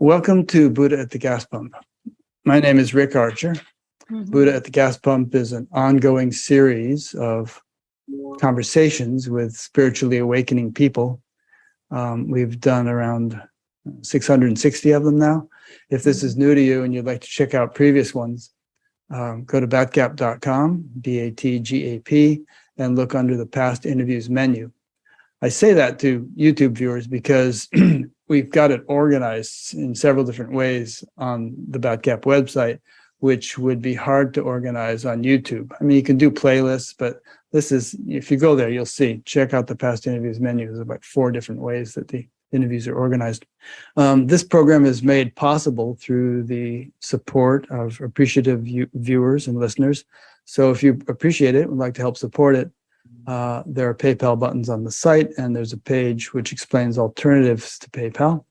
Welcome to Buddha at the Gas Pump. My name is Rick Archer. Buddha at the Gas Pump is an ongoing series of conversations with spiritually awakening people. We've done around 660 of them now. If this is new to you and you'd like to check out previous ones, go to batgap.com, BATGAP, and look under the past interviews menu. I say that to YouTube viewers because we've got it organized in several different ways on the Batgap website, which would be hard to organize on YouTube. I mean, you can do playlists, but this is, if you go there, you'll see, check out the past interviews menu. There's about 4 different ways that the interviews are organized. This program is made possible through the support of appreciative viewers and listeners. So if you appreciate it, would like to help support it, there are PayPal buttons on the site, and there's a page which explains alternatives to PayPal.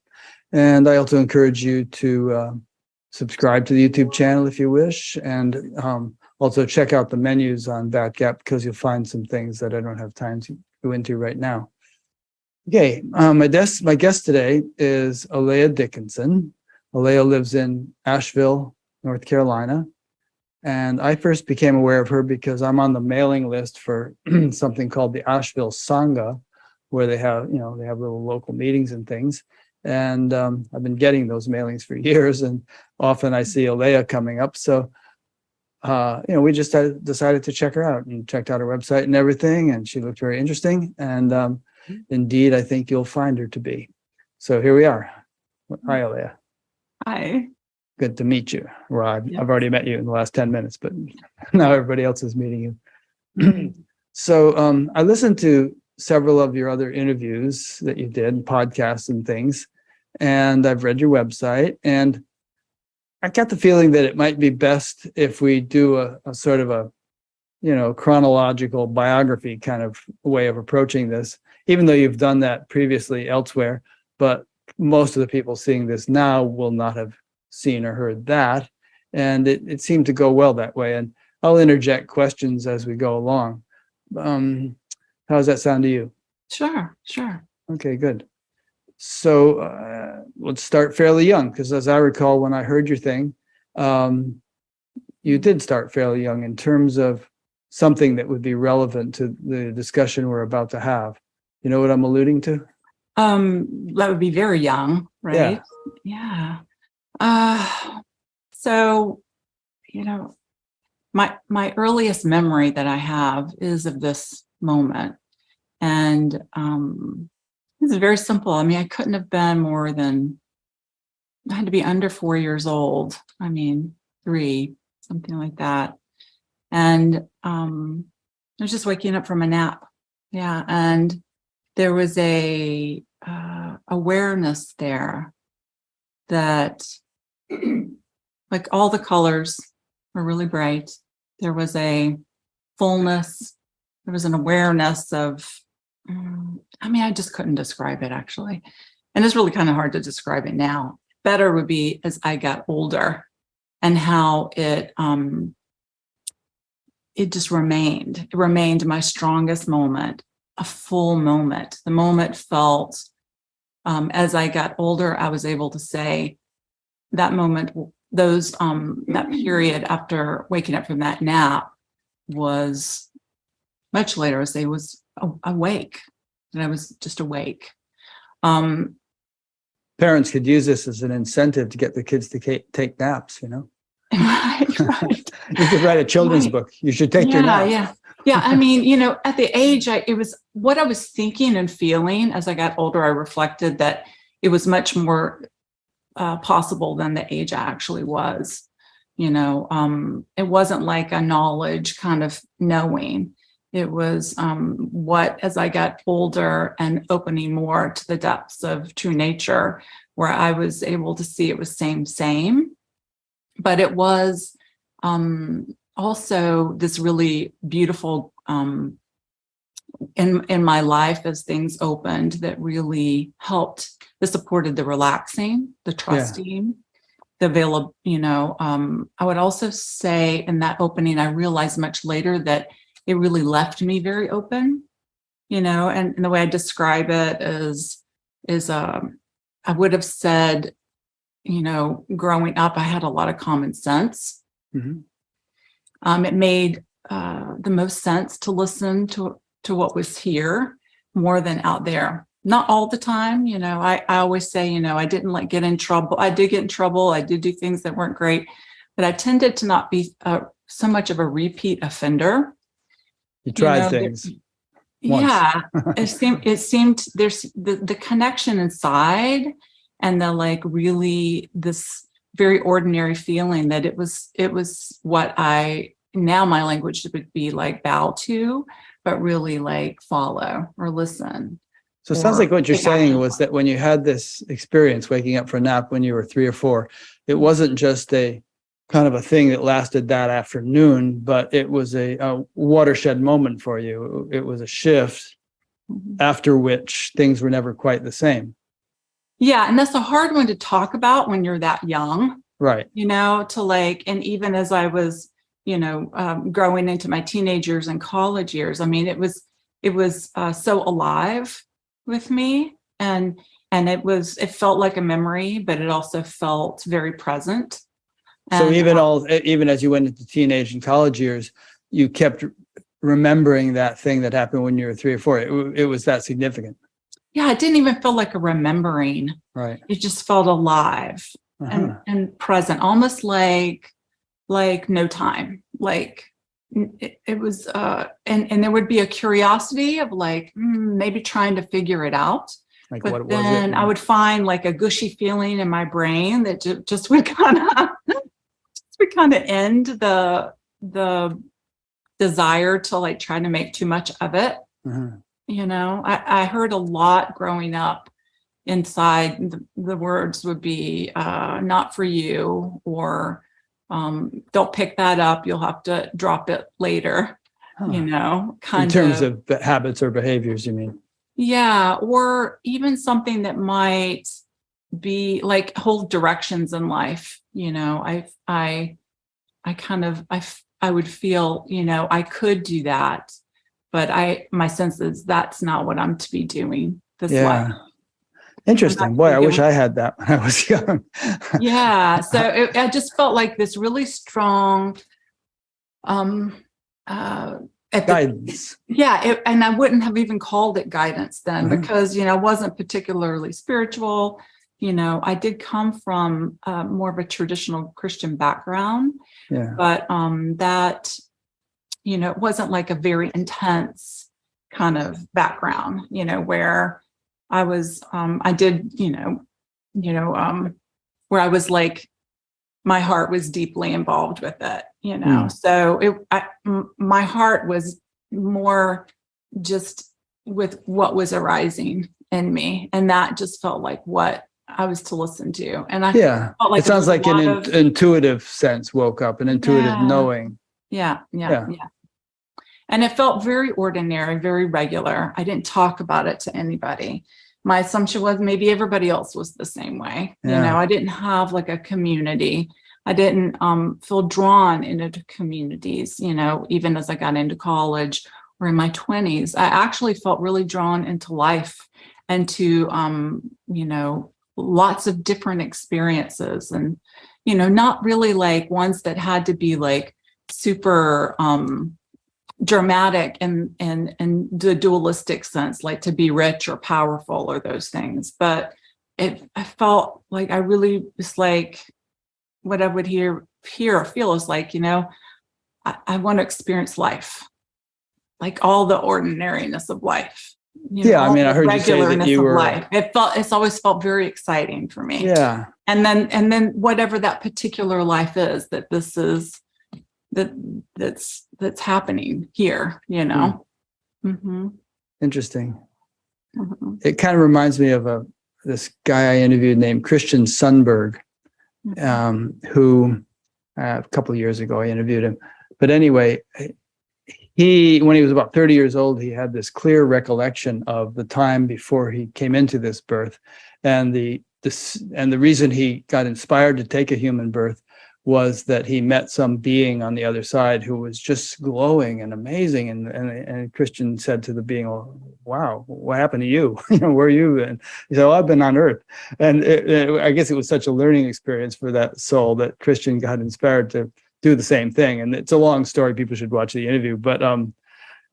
And I also encourage you to subscribe to the YouTube channel if you wish, and also check out the menus on Batgap, because you'll find some things that I don't have time to go into right now. Okay, my guest today is Alaya Dickinson. Alaya lives in Asheville, North Carolina. And I first became aware of her because I'm on the mailing list for something called the Asheville Sangha, where they have little local meetings and things. And I've been getting those mailings for years, and often I see Alaya coming up. So, we just decided to check her out, and checked out her website and everything. And she looked very interesting. And indeed, I think you'll find her to be. So here we are. Hi, Alaya. Hi. Good to meet you. Well, I've already met you in the last 10 minutes, but now everybody else is meeting you. So I listened to several of your other interviews that you did, podcasts and things, and I've read your website, and I got the feeling that it might be best if we do a sort of a, chronological biography kind of way of approaching this, even though you've done that previously elsewhere, but most of the people seeing this now will not have seen or heard that, and it seemed to go well that way. And I'll interject questions as we go along. How does that sound to you? Sure. Okay, good. So let's start fairly young, because as I recall, when I heard your thing, you did start fairly young in terms of something that would be relevant to the discussion we're about to have. You know what I'm alluding to? That would be very young, right? Yeah. So, my earliest memory that I have is of this moment. And this is very simple. I mean, I couldn't have been I had to be under 4 years old. I mean, 3, something like that. And I was just waking up from a nap. Yeah. And there was a awareness there that, like, all the colors were really bright. There was a fullness. There was an awareness of, I just couldn't describe it, actually. And it's really kind of hard to describe it now. Better would be as I got older, and how it just remained. It remained my strongest moment, a full moment. The moment felt, as I got older, I was able to say, that moment, that period after waking up from that nap was much later. I would say was awake, and I was just awake. Parents could use this as an incentive to get the kids to take naps. Right. You could write a children's book. You should take your nap. Yeah. I mean, at the age, it was what I was thinking and feeling. As I got older, I reflected that it was much more possible than the age I actually was. It wasn't like a knowledge kind of knowing. It was as I got older and opening more to the depths of true nature, where I was able to see it was same. But it was also this really beautiful in my life as things opened that really helped. This supported the relaxing, the trusting, the available, I would also say in that opening, I realized much later that it really left me very open, and the way I describe it is I would have said growing up, I had a lot of common sense. Mm-hmm. It made the most sense to listen to what was here more than out there. Not all the time. I always say, I didn't get in trouble. I did get in trouble. I did do things that weren't great, but I tended to not be so much of a repeat offender. You tried things. Once. Yeah. it seemed there's the connection inside, and the really this very ordinary feeling that it was what now my language would be bow to, but really follow or listen. So it sounds like what you're saying was that when you had this experience waking up for a nap when you were 3 or 4, it wasn't just a kind of a thing that lasted that afternoon, but it was a watershed moment for you. It was a shift after which things were never quite the same. Yeah. And that's a hard one to talk about when you're that young. Right. And even as I was, growing into my teenagers and college years, it was so alive with me, and it felt like a memory, but it also felt very present. So even as you went into teenage and college years, you kept remembering that thing that happened when you were 3 or 4. It was that significant. Yeah, it didn't even feel like a remembering. Right. It just felt alive and present, almost like no time. It was, and there would be a curiosity of maybe trying to figure it out. But what then was it? I would find a gushy feeling in my brain that just would kind of end the desire to try to make too much of it. I heard a lot growing up inside. The words would be not for you, or don't pick that up, you'll have to drop it later. In terms of habits or behaviors, you mean? Yeah, or even something that might be whole directions in life. I would feel, I could do that, but my sense is that's not what I'm to be doing this life. Interesting. Boy, I wish I had that when I was young. Yeah. So I just felt like this really strong guidance. And I wouldn't have even called it guidance then, because, I wasn't particularly spiritual. I did come from more of a traditional Christian background, but that, it wasn't a very intense kind of background, where I was, I did, where I was my heart was deeply involved with it, So my heart was more just with what was arising in me, and that just felt like what I was to listen to. And I felt it sounds like an intuitive sense woke up, an intuitive knowing. Yeah. And it felt very ordinary, very regular. I didn't talk about it to anybody. My assumption was maybe everybody else was the same way. I didn't have a community. I didn't feel drawn into communities, even as I got into college or in my 20s. I actually felt really drawn into life and to, lots of different experiences, and, not really ones that had to be super dramatic in the dualistic sense, to be rich or powerful or those things. But I felt I really was what I would hear or feel is I want to experience life, all the ordinariness of life. I heard you say that you were. Life. It's always felt very exciting for me. Yeah. And then whatever that particular life is, that this is that's happening here, Interesting. It kind of reminds me of this guy I interviewed named Christian Sundberg, who a couple of years ago I interviewed him. But anyway, when he was about 30 years old, he had this clear recollection of the time before he came into this birth, and the reason he got inspired to take a human birth was that he met some being on the other side who was just glowing and amazing. And Christian said to the being, "Oh, wow, what happened to you? Where are you?" And he said, "Oh, I've been on Earth." And I guess it was such a learning experience for that soul that Christian got inspired to do the same thing. And it's a long story. People should watch the interview. But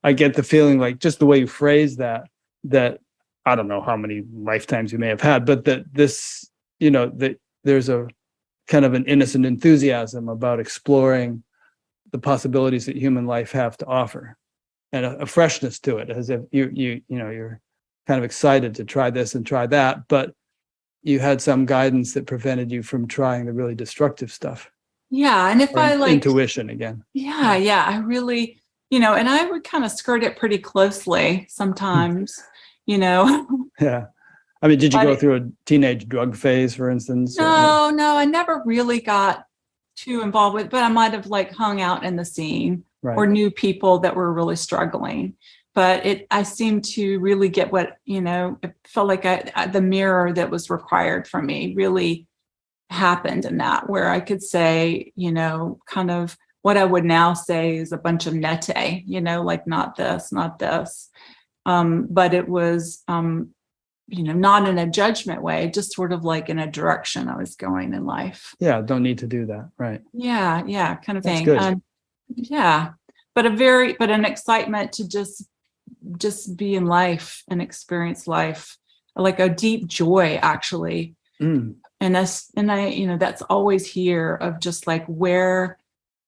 I get the feeling, like, just the way you phrase that I don't know how many lifetimes you may have had, but that this, that there's a kind of an innocent enthusiasm about exploring the possibilities that human life have to offer, and a freshness to it, as if you're kind of excited to try this and try that, but you had some guidance that prevented you from trying the really destructive stuff. Yeah. And if I like intuition again. Yeah. I really, and I would kind of skirt it pretty closely sometimes, Yeah. I mean, did you go through a teenage drug phase, for instance? No, I never really got too involved with, but I might have like hung out in the scene, right, or knew people that were really struggling. But I seemed to really get what, it felt like the mirror that was required from me really happened in that, where I could say, kind of what I would now say is a bunch of nete, like not this. But it was, not in a judgment way, just sort of like in a direction I was going in life. Yeah, don't need to do that. Right. Yeah, kind of That's thing. Good. Yeah, but an excitement to just be in life and experience life, like a deep joy, actually. And I, that's always here of just like where,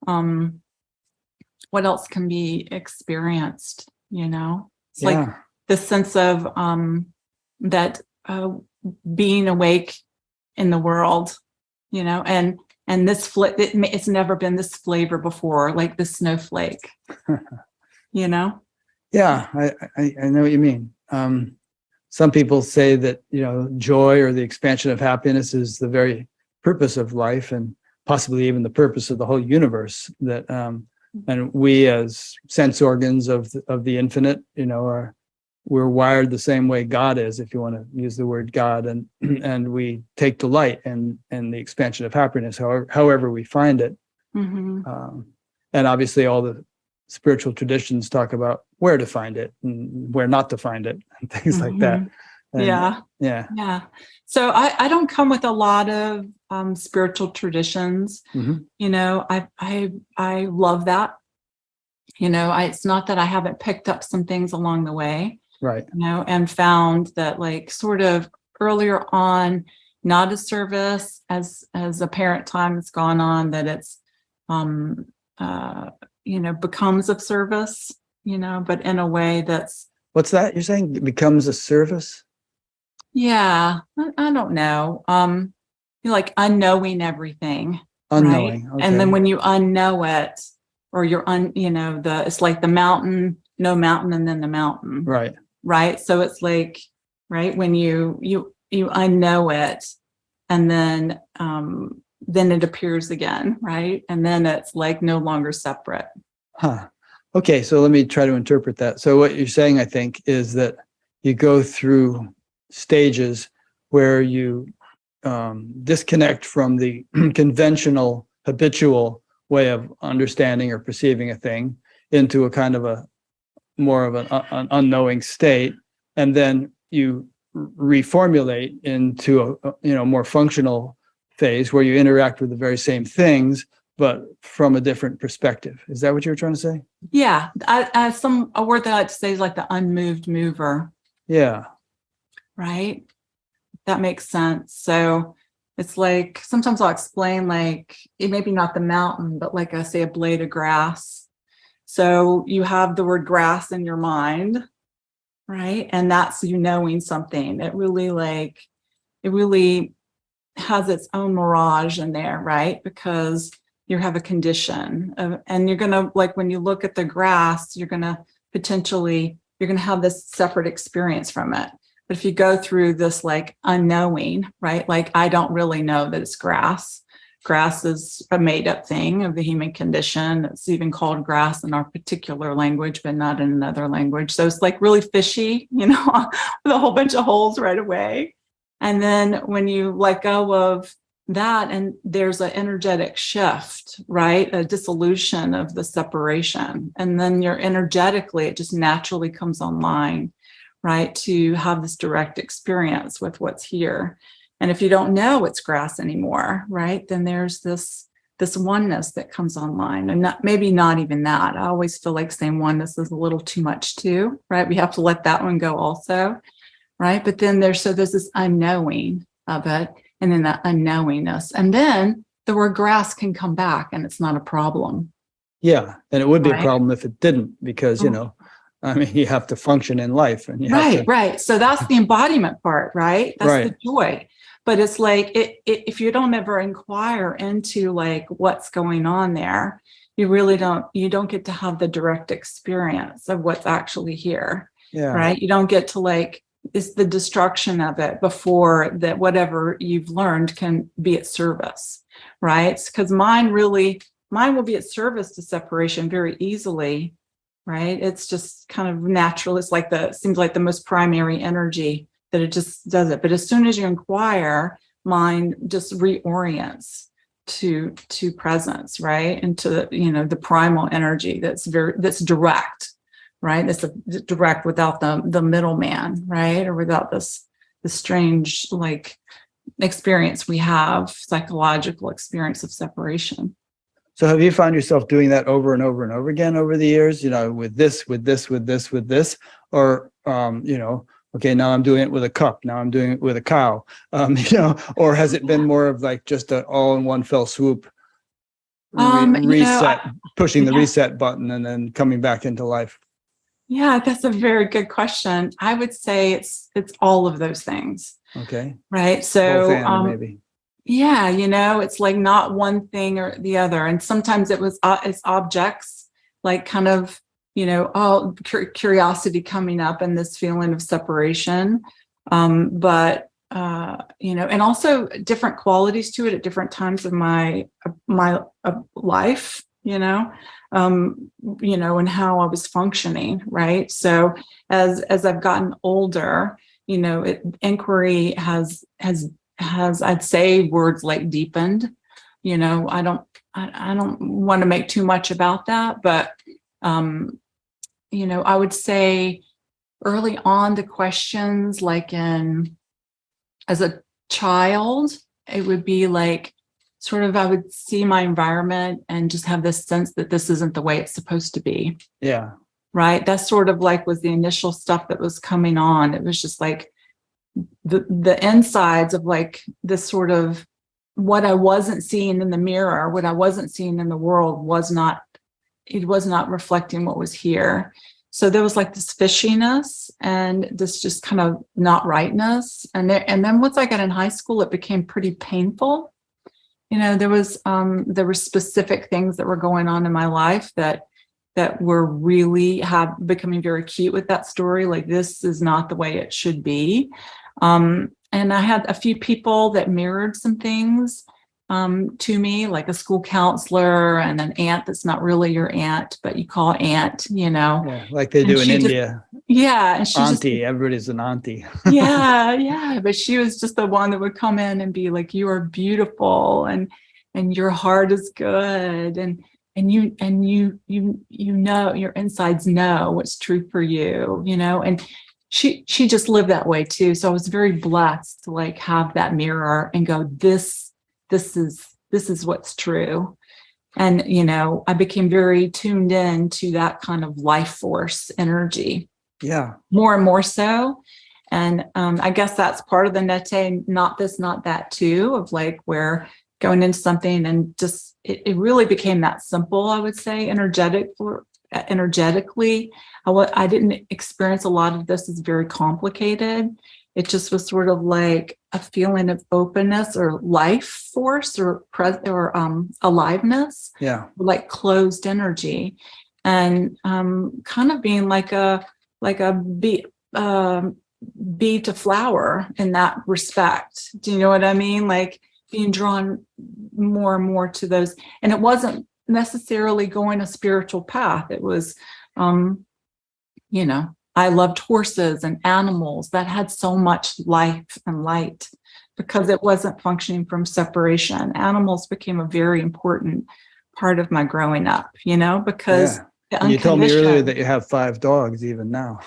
what else can be experienced, It's like the sense of, that being awake in the world, and this it's never been this flavor before, like the snowflake, Yeah, I know what you mean. Some people say that, joy or the expansion of happiness is the very purpose of life, and possibly even the purpose of the whole universe. That and we, as sense organs of the infinite, we're wired the same way God is, if you want to use the word God, and we take delight in the expansion of happiness, however we find it. And obviously all the spiritual traditions talk about where to find it and where not to find it, and things like that. And, yeah. So I don't come with a lot of spiritual traditions. I love that. It's not that I haven't picked up some things along the way. Right. And found that, like, sort of earlier on, not a service as apparent time has gone on, that it's becomes of service, but in a way that's. What's that you're saying? It becomes a service? Yeah, I don't know. Like unknowing everything. Unknowing. Right? Okay. And then when you unknow it, or you're it's like the mountain, no mountain, and then the mountain. Right. So it's like, right, when you unknow it, and then it appears again, right? And then it's like no longer separate. Okay, so let me try to interpret that. So what you're saying, I think, is that you go through stages where you disconnect from the conventional, habitual way of understanding or perceiving a thing into a kind of a more of an unknowing state, and then you reformulate into a more functional phase where you interact with the very same things, but from a different perspective. Is that what you were trying to say? Yeah, a word that I like to say is like the unmoved mover. Yeah. Right. That makes sense. So it's like sometimes I'll explain, like, it may be not the mountain, but like I say, a blade of grass. So you have the word grass in your mind, right? And that's you knowing something. It really has its own mirage in there, right? Because you have a condition and you're going to, like, when you look at the grass, you're going to have this separate experience from it. But if you go through this, like, unknowing, right? Like, I don't really know that it's grass. Grass is a made-up thing of the human condition. It's even called grass in our particular language, but not in another language. So it's like really fishy, with a whole bunch of holes right away. And then when you let go of and there's an energetic shift, right? A dissolution of the separation. And then you're energetically, it just naturally comes online, right? To have this direct experience with what's here. And if you don't know it's grass anymore, right? Then there's this oneness that comes online, and maybe not even that. I always feel like saying oneness is a little too much too, right? We have to let that one go also, right? But then there's this unknowing of it, and then that unknowingness. And then the word grass can come back, and it's not a problem. Yeah. And it would be right? a problem if it didn't, because, you know, I mean, you have to function in life. And you have to, Right. So that's the embodiment part, right? That's the joy. But it's like, if you don't ever inquire into like what's going on there, you don't get to have the direct experience of what's actually here. Yeah. Right. You don't get to like, it's the destruction of it before that whatever you've learned can be at service. Right. Because mine will be at service to separation very easily. Right. It's just kind of natural. It's like seems like the most primary energy that it just does it. But as soon as you inquire, mind just reorients to presence, right? And to the primal energy that's direct, right? That's direct without the middleman, right? Or without the strange like experience we have, psychological experience of separation. So have you found yourself doing that over and over and over again over the years, with this, or, okay, now I'm doing it with a cup, now I'm doing it with a cow, or has it been more of like just an all in one fell swoop, reset, pushing the reset button and then coming back into life? Yeah, that's a very good question. I would say it's all of those things. Okay. Right. So maybe. Yeah, it's like not one thing or the other. And sometimes it's objects, like kind of, curiosity coming up and this feeling of separation. But and also different qualities to it at different times of my life, and how I was functioning. Right. So as I've gotten older, inquiry has I'd say words like deepened. I don't want to make too much about that, but I would say early on the questions, like as a child, it would be like sort of I would see my environment and just have this sense that this isn't the way it's supposed to be. Yeah. Right. That sort of like was the initial stuff that was coming on. It was just like the insides of like this sort of what I wasn't seeing in the mirror, what I wasn't seeing in the world was not reflecting what was here. So there was like this fishiness and this just kind of not rightness. And then once I got in high school, it became pretty painful. There were specific things that were going on in my life that were really becoming very acute with that story. Like, this is not the way it should be. And I had a few people that mirrored some things to me, like a school counselor and an aunt that's not really your aunt, but you call aunt, Yeah, like they do in India. And she auntie, everybody's an auntie. Yeah. But she was just the one that would come in and be like, you are beautiful and your heart is good. And your insides know what's true for you, and she just lived that way too. So I was very blessed to like have that mirror and go, this is what's true. And, I became very tuned in to that kind of life force energy. Yeah. More and more so. And I guess that's part of the nete, not this, not that too, of like where going into something and just, it really became that simple, I would say, energetically. I didn't experience a lot of this as very complicated. It just was sort of like a feeling of openness or life force or aliveness. Yeah. Like closed energy, and kind of being like a bee to flower in that respect. Do you know what I mean? Like being drawn more and more to those. And it wasn't necessarily going a spiritual path. It was, I loved horses and animals that had so much life and light because it wasn't functioning from separation. Animals became a very important part of my growing up, because the And you told me earlier unconditioned. that you have 5 dogs even now.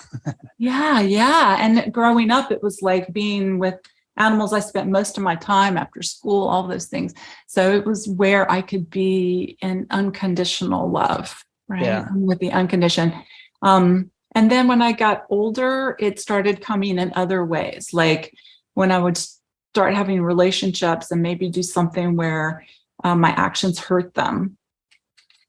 Yeah. And growing up, it was like being with animals. I spent most of my time after school, all those things. So it was where I could be in unconditional love, right? Yeah. With the unconditioned. And then when I got older, it started coming in other ways. Like when I would start having relationships and maybe do something where my actions hurt them.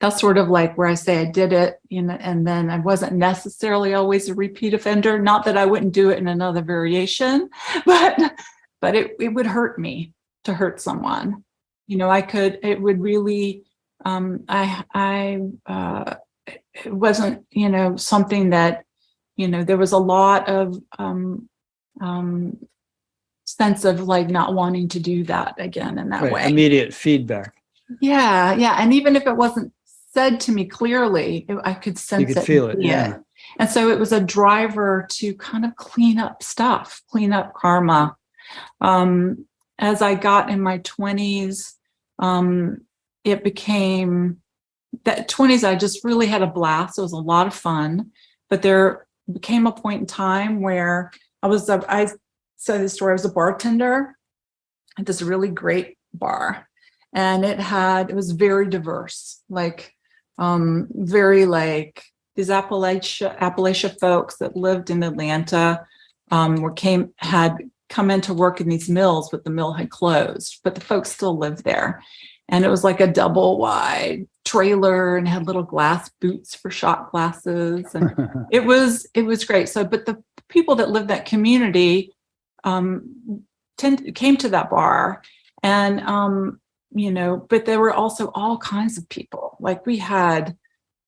That's sort of like where I say I did it, and then I wasn't necessarily always a repeat offender. Not that I wouldn't do it in another variation, but it would hurt me to hurt someone. It would really, it wasn't, something that, there was a lot of sense of like not wanting to do that again in that way. Immediate feedback. Yeah. And even if it wasn't said to me clearly, I could sense it. You could feel it, yeah. And so it was a driver to kind of clean up stuff, clean up karma. As I got in my 20s, it became that 20s, I just really had a blast. It was a lot of fun, but there became a point in time where I said this story, I was a bartender at this really great bar, and it was very diverse, like, very like these Appalachia folks that lived in Atlanta, had come into work in these mills, but the mill had closed, but the folks still lived there. And it was like a double wide trailer and had little glass boots for shot glasses. And it was great. So, but the people that lived that community came to that bar, and, but there were also all kinds of people. Like we had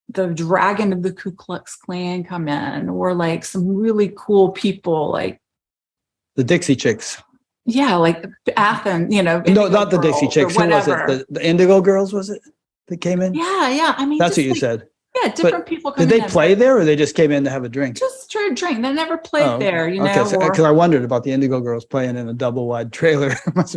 the dragon of the Ku Klux Klan come in, or like some really cool people, like the Dixie Chicks. Yeah, like Athens, No, not the Dixie Chicks. Who was it? The Indigo Girls, was it? That came in? Yeah. I mean, that's what you said. Yeah, different people come in. Did they play there, or they just came in to have a drink? Just a drink. They never played there, Okay, because I wondered about the Indigo Girls playing in a double wide trailer.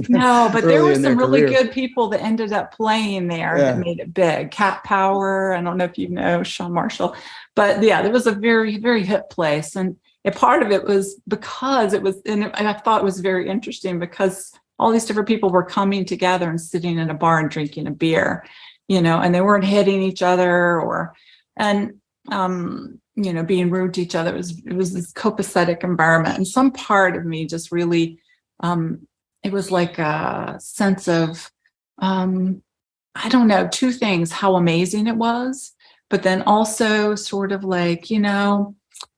No, but there were some really good people that ended up playing there that made it big. Cat Power. I don't know if you know Sean Marshall, but yeah, there was a very, very hip place. And a part of it was because it was, and I thought it was very interesting because all these different people were coming together and sitting in a bar and drinking a beer, and they weren't hitting each other being rude to each other. It was this copacetic environment. And some part of me just really, it was like a sense of, I don't know, two things, how amazing it was, but then also sort of like,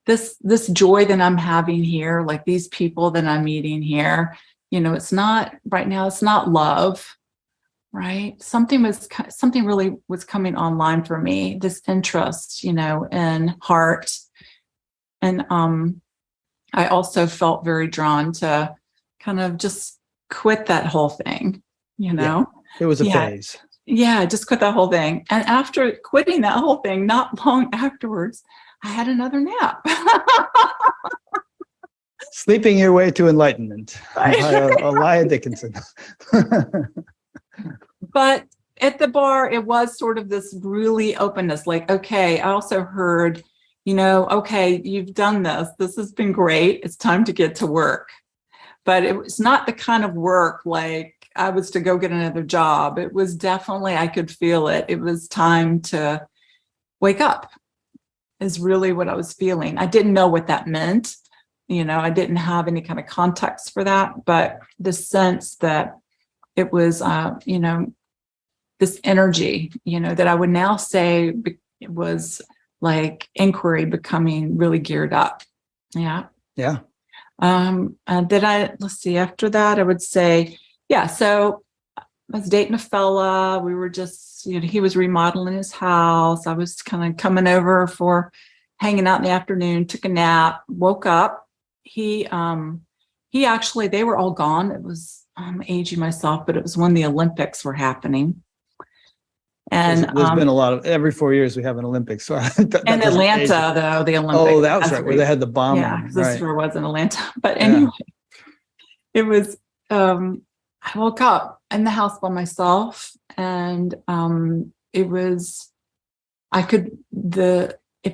this joy that I'm having here, like these people that I'm meeting here, it's not right now, it's not love, right? Something really was coming online for me, this interest, in heart. And I also felt very drawn to kind of just quit that whole thing, Yeah, it was a phase. Yeah, just quit that whole thing. And after quitting that whole thing, not long afterwards, I had another nap. Sleeping your way to enlightenment by Alaya Dickinson. But at the bar, it was sort of this really openness, like, okay, I also heard, okay, you've done this. This has been great. It's time to get to work. But it was not the kind of work like I was to go get another job. It was definitely, I could feel it. It was time to wake up, is really what I was feeling. I didn't know what that meant. I didn't have any kind of context for that, but the sense that it was, this energy, that I would now say it was like inquiry becoming really geared up. Yeah. Yeah. Let's see, after that, I would say, yeah, so I was dating a fella. We were just, he was remodeling his house. I was kind of coming over for hanging out in the afternoon, took a nap, woke up. He actually, they were all gone. It was, I'm aging myself, but it was when the Olympics were happening. And there's been a lot of, every 4 years we have an Olympics. So in Atlanta, though, the Olympics. Oh, that was right, where they had the bombing. Yeah, this was in Atlanta. But anyway, it was I woke up in the house by myself, and it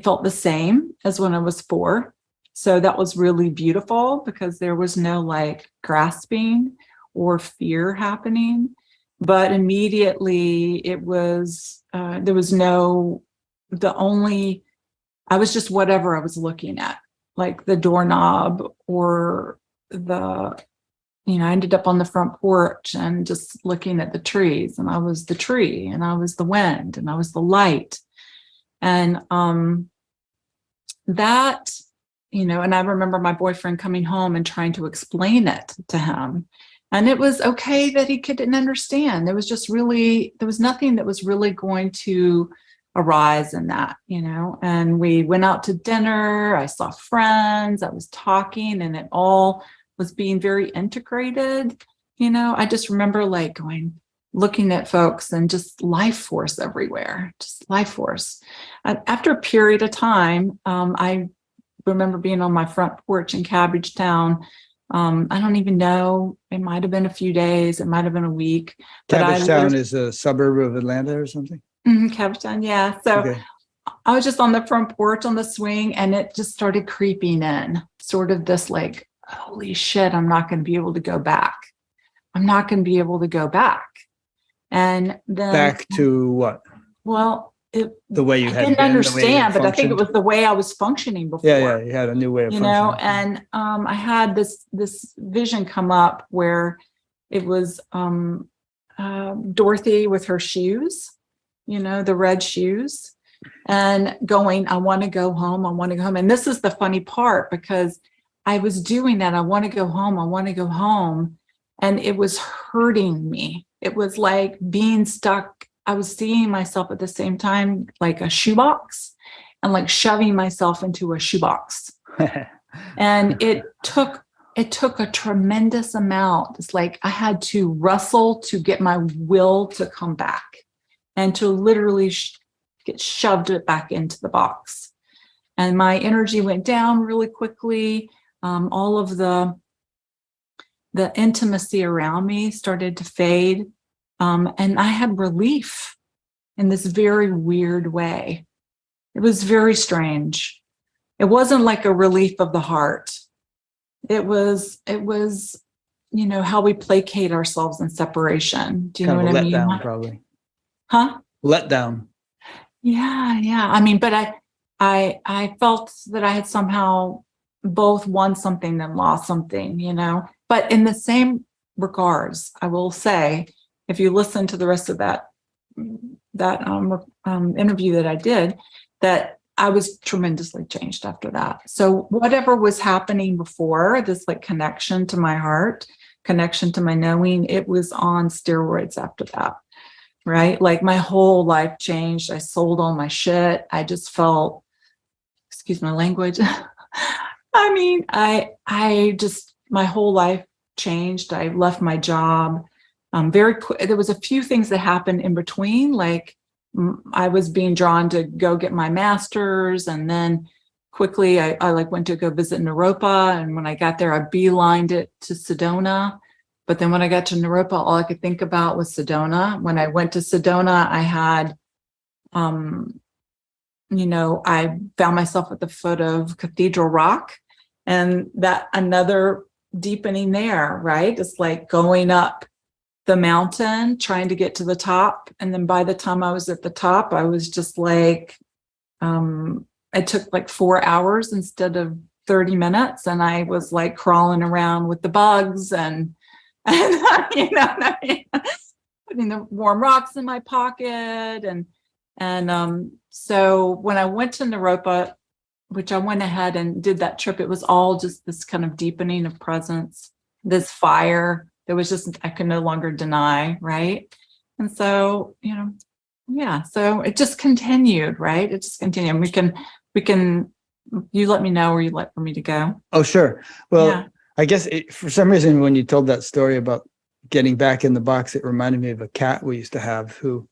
felt the same as when I was 4. So that was really beautiful because there was no like grasping or fear happening. But immediately it was, there was no, I was just whatever I was looking at, like the doorknob or I ended up on the front porch and just looking at the trees, and I was the tree, and I was the wind, and I was the light. And that, and I remember my boyfriend coming home and trying to explain it to him. And it was okay that he couldn't understand. There was nothing that was really going to arise in that, and we went out to dinner. I saw friends, I was talking, and it all was being very integrated. I just remember like looking at folks and just life force everywhere, just life force. After a period of time, I remember being on my front porch in Cabbagetown. I don't even know, it might have been a few days, it might have been a week. Cabbagetown is a suburb of Atlanta or something? Cabbagetown, yeah. So okay. I was just on the front porch on the swing, and it just started creeping in, sort of this like, holy shit, I'm not going to be able to go back. I'm not going to be able to go back. And then back to what? Well, the way you I didn't understand, but I think it was the way I was functioning before. Yeah, you had a new way of functioning. And I had this vision come up where it was Dorothy with her shoes, the red shoes, and going, I want to go home. I want to go home. And this is the funny part, because I was doing that. I want to go home. I want to go home. And it was hurting me. It was like being stuck. I was seeing myself at the same time like a shoebox, and like shoving myself into a shoebox. And it took a tremendous amount. It's like I had to wrestle to get my will to come back, and to literally get shoved it back into the box. And my energy went down really quickly. All of the intimacy around me started to fade. And I had relief in this very weird way. It was very strange. It wasn't like a relief of the heart. It was, how we placate ourselves in separation. Do you know what I mean? Let down, probably. Huh? Let down. Yeah. I mean, but I felt that I had somehow both won something and lost something, But in the same regards, I will say, if you listen to the rest of that interview that I did, that I was tremendously changed after that. So whatever was happening before, this like connection to my heart, connection to my knowing, it was on steroids after that, right? Like my whole life changed. I sold all my shit. I just felt, excuse my language. I mean, my whole life changed. I left my job. Very quick. There was a few things that happened in between, like I was being drawn to go get my master's, and then quickly I like went to go visit Naropa, and when I got there, I beelined it to Sedona. But then when I got to Naropa, all I could think about was Sedona. When I went to Sedona, I had, I found myself at the foot of Cathedral Rock, and that another deepening there, right? It's like going up the mountain, trying to get to the top. And then by the time I was at the top, I was just like, it took like 4 hours instead of 30 minutes. And I was like crawling around with the bugs and putting the warm rocks in my pocket. And so when I went to Naropa, which I went ahead and did that trip, it was all just this kind of deepening of presence, this fire. There was just, I could no longer deny, right? And so, so it just continued, right? It just continued. We can, you let me know where you'd like for me to go. Oh, sure. Well, I guess for some reason, when you told that story about getting back in the box, it reminded me of a cat we used to have who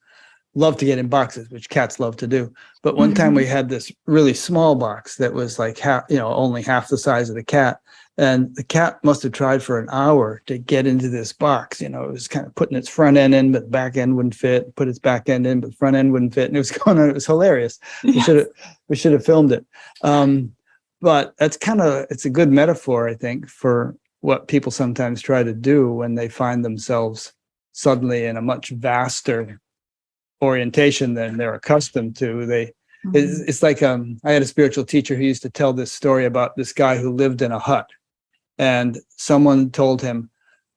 love to get in boxes, which cats love to do. But one time we had this really small box that was like only half the size of the cat. And the cat must have tried for an hour to get into this box. It was kind of putting its front end in, but the back end wouldn't fit. Put its back end in, but the front end wouldn't fit. And it was going on. It was hilarious. Yes. We should have filmed it. But that's it's a good metaphor, I think, for what people sometimes try to do when they find themselves suddenly in a much vaster orientation than they're accustomed to. It's like I had a spiritual teacher who used to tell this story about this guy who lived in a hut, and someone told him,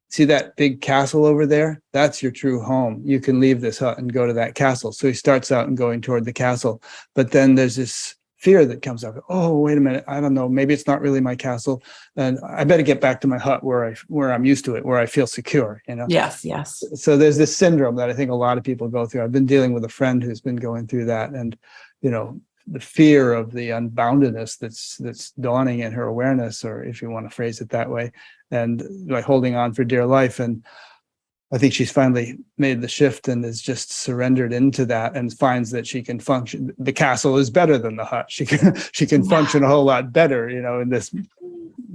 see that big castle over there? That's your true home. You can leave this hut and go to that castle. So he starts out and going toward the castle, but then there's this fear that comes up. Oh, wait a minute. I don't know. Maybe it's not really my castle. And I better get back to my hut where I'm used to it, where I feel secure, Yes. So there's this syndrome that I think a lot of people go through. I've been dealing with a friend who's been going through that. And, the fear of the unboundedness that's dawning in her awareness, or if you want to phrase it that way, and like holding on for dear life. And I think she's finally made the shift and is just surrendered into that, and finds that she can function. The castle is better than the hut. She can function a whole lot better, in this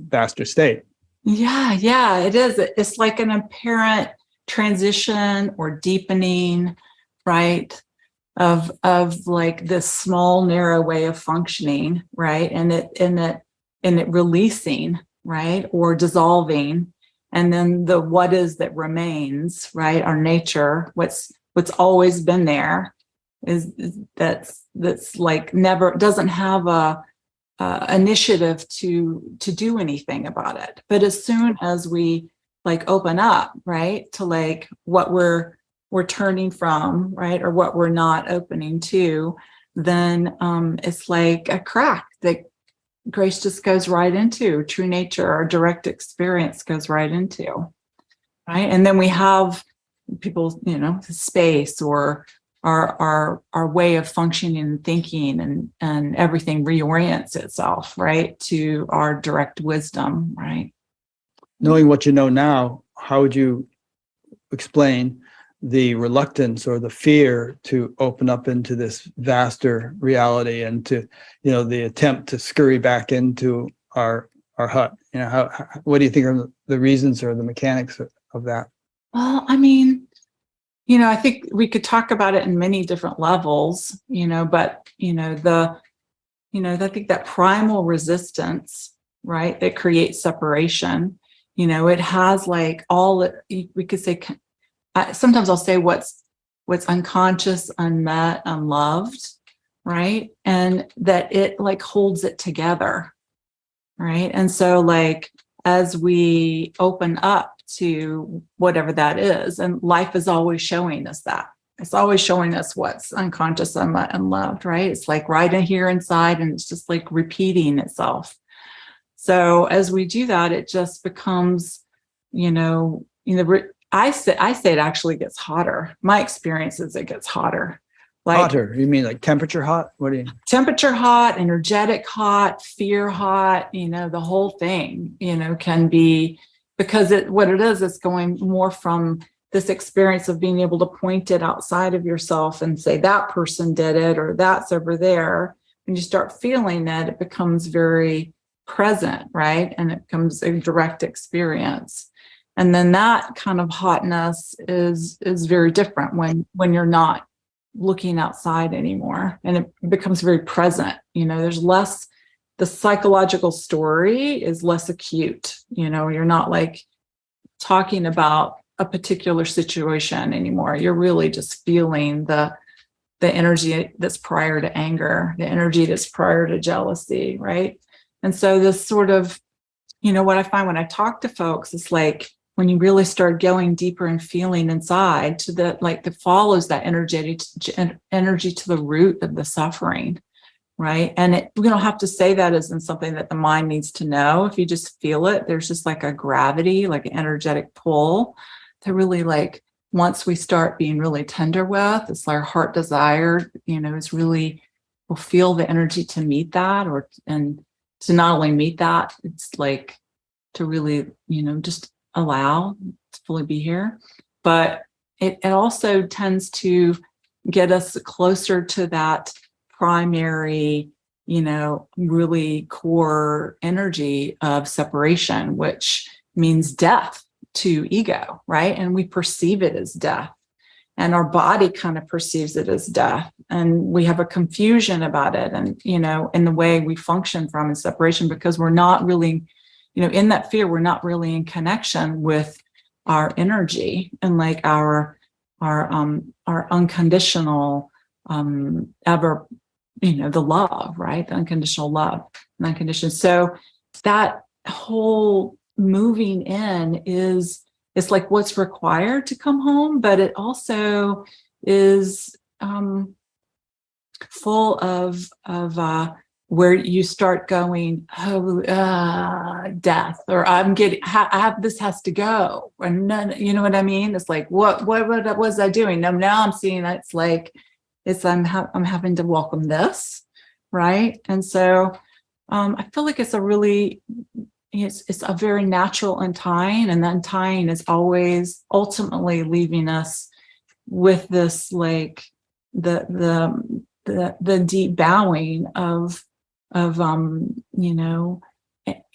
vaster state. Yeah, it is. It's like an apparent transition or deepening, right? Of like this small, narrow way of functioning, right? And it releasing, right? Or dissolving. And then the what is that remains, right? Our nature, what's always been there is that's like never, doesn't have a initiative to do anything about it. But as soon as we like open up, right, to like what we're turning from, right, or what we're not opening to, then it's like a crack that grace just goes right into. True nature, our direct experience goes right into, right? And then we have people, space, or our way of functioning and thinking, and everything reorients itself, right, to our direct wisdom, right? Knowing what you know now, how would you explain the reluctance or the fear to open up into this vaster reality, and to, the attempt to scurry back into our hut? What do you think are the reasons or the mechanics of that? Well, I mean, I think we could talk about it in many different levels, but, I think that primal resistance, right, that creates separation, it has like we could say, sometimes I'll say what's unconscious, unmet, unloved, right? And that it like holds it together, right? And so like, as we open up to whatever that is, and life is always showing us that. It's always showing us what's unconscious, unmet, unloved, right? It's like right in here inside, and it's just like repeating itself. So as we do that, it just becomes, I say it actually gets hotter. My experience is it gets hotter. Like, hotter? You mean like temperature hot? What do you? Temperature hot, energetic hot, fear hot, the whole thing, can be, because what it is, it's going more from this experience of being able to point it outside of yourself and say that person did it, or that's over there. When you start feeling that, it becomes very present, right? And it becomes a direct experience. And then that kind of hotness is very different when you're not looking outside anymore, and it becomes very present. There's less, the psychological story is less acute. You're not like talking about a particular situation anymore. You're really just feeling the energy that's prior to anger, the energy that's prior to jealousy, right? And so this sort of, what I find when I talk to folks is like, when you really start going deeper and feeling inside to the, like, that follows that energy to the root of the suffering, right? And we don't have to say that as in something that the mind needs to know. If you just feel it, there's just like a gravity, like an energetic pull that really, like, once we start being really tender with, it's our heart desire, is really, we'll feel the energy to meet that, and to not only meet that, it's like to really, just allow to fully be here. But it also tends to get us closer to that primary, really core energy of separation, which means death to ego, right? And we perceive it as death. And our body kind of perceives it as death. And we have a confusion about it and, in the way we function from in separation, because we're not really, in that fear, we're not really in connection with our energy and like our unconditional, ever, the love, right? The unconditional love and unconditional. So that whole moving in it's like what's required to come home, but it also is full of where you start going, death, or this has to go, or none, you know what I mean? It's like, what was I doing? Now I'm seeing that it's like, I'm having to welcome this, right? And so I feel like it's a really, it's a very natural untying, and that untying is always ultimately leaving us with this, like the deep bowing of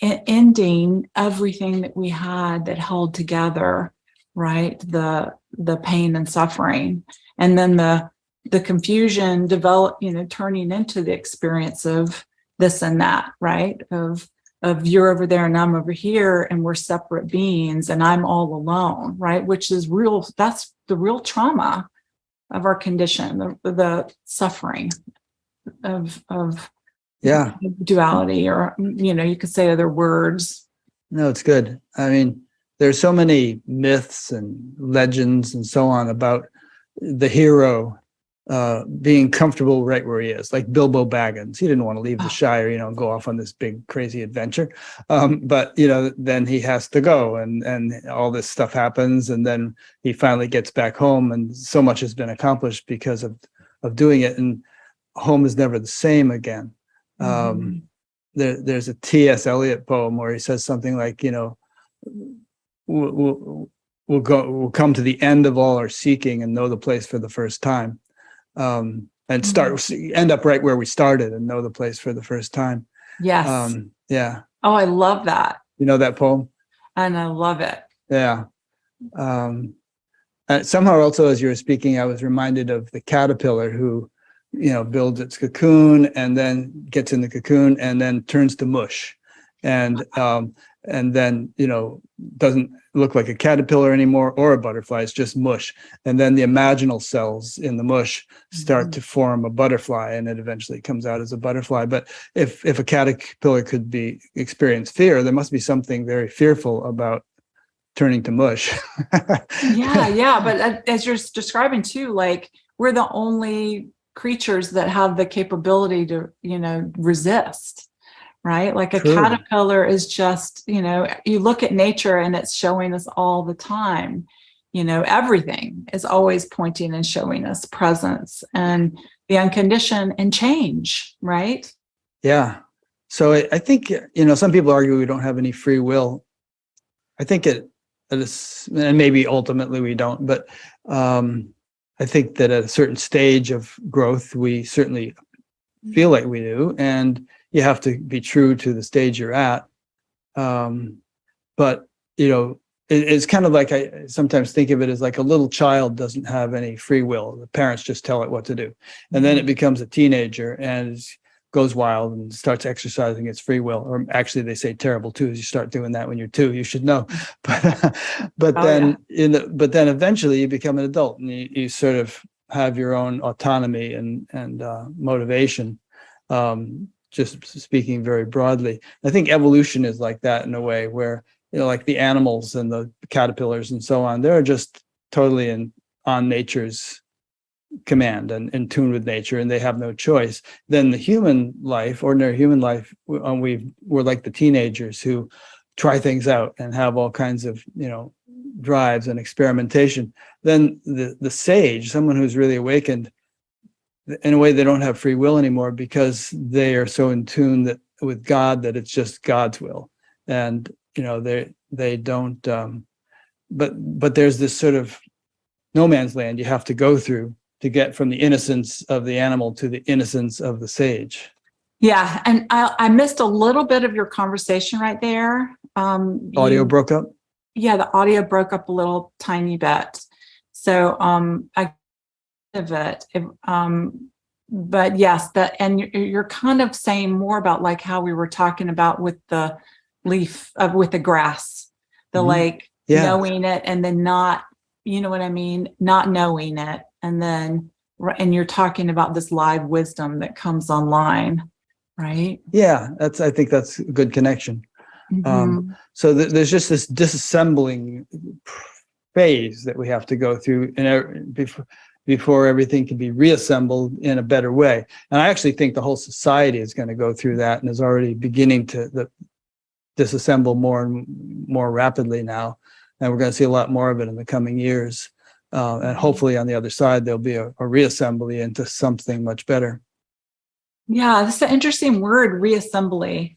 ending everything that we had that held together, right? The pain and suffering, and then the confusion develop, turning into the experience of this and that, right? Of you're over there and I'm over here and we're separate beings and I'm all alone, right? Which is real. That's the real trauma of our condition, the suffering of duality, or, you could say other words. No, it's good. I mean, there's so many myths and legends and so on about the hero being comfortable right where he is, like Bilbo Baggins. He didn't want to leave the Shire, and go off on this big crazy adventure. But then he has to go, and all this stuff happens, and then he finally gets back home, and so much has been accomplished because of doing it, and home is never the same again. There's a T.S. Eliot poem where he says something like, we'll come to the end of all our seeking and know the place for the first time. And end up right where we started and know the place for the first time. Yes. Yeah. Oh, I love that. You know that poem? And I love it. Yeah. And somehow also, as you were speaking, I was reminded of the caterpillar who, builds its cocoon and then gets in the cocoon and then turns to mush. And then, doesn't look like a caterpillar anymore or a butterfly. It's just mush. And then the imaginal cells in the mush start to form a butterfly, and it eventually comes out as a butterfly. But if a caterpillar could experience fear, there must be something very fearful about turning to mush. Yeah. But as you're describing too, like, we're the only creatures that have the capability to, resist. Right? Like a caterpillar is just, you look at nature and it's showing us all the time, everything is always pointing and showing us presence and the unconditioned and change, right? Yeah. So I think, some people argue we don't have any free will. I think it is, and maybe ultimately we don't, but I think that at a certain stage of growth, we certainly feel like we do. And you have to be true to the stage you're at. But, it's kind of like, I sometimes think of it as like a little child doesn't have any free will. The parents just tell it what to do. And then it becomes a teenager and goes wild and starts exercising its free will. Or actually, they say terrible twos. You start doing that when you're 2, you should know. But then eventually you become an adult and you sort of have your own autonomy and motivation. Just speaking very broadly, I think evolution is like that in a way where, like the animals and the caterpillars and so on, they're just totally on nature's command and in tune with nature, and they have no choice. Then the human life, ordinary human life, we're like the teenagers who try things out and have all kinds of, drives and experimentation. Then the sage, someone who's really awakened, in a way, they don't have free will anymore because they are so in tune with God that it's just God's will, and they don't. But there's this sort of no man's land you have to go through to get from the innocence of the animal to the innocence of the sage. Yeah. And I missed a little bit of your conversation right there. Audio broke up? Yeah, the audio broke up a little tiny bit. So I of it. But yes, and you're kind of saying more about like how we were talking about with the leaf with the grass, the like knowing it and then not, you know what I mean? Not knowing it. And then, and you're talking about this live wisdom that comes online, right? Yeah, I think that's a good connection. So there's just this disassembling phase that we have to go through before everything can be reassembled in a better way. And I actually think the whole society is going to go through that and is already beginning to disassemble more and more rapidly now. And we're going to see a lot more of it in the coming years. And hopefully on the other side, there'll be a reassembly into something much better. Yeah, that's an interesting word, reassembly.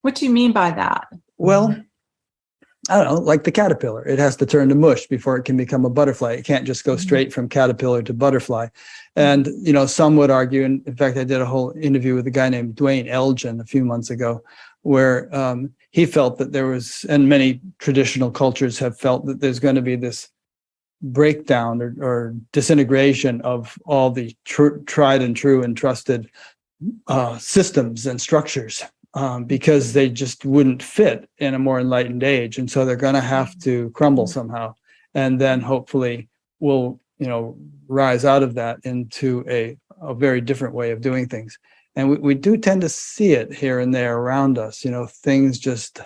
What do you mean by that? Well, I don't know, like the caterpillar. It has to turn to mush before it can become a butterfly. It can't just go straight from caterpillar to butterfly. And, you know, some would argue, and in fact, I did a whole interview with a guy named Dwayne Elgin a few months ago, where he felt that there was, and many traditional cultures have felt that there's going to be this breakdown or disintegration of all the tried and true and trusted systems and structures. Because they just wouldn't fit in a more enlightened age. And so they're going to have to crumble somehow. And then hopefully we'll, you know, rise out of that into a very different way of doing things. And we do tend to see it here and there around us, you know, things just,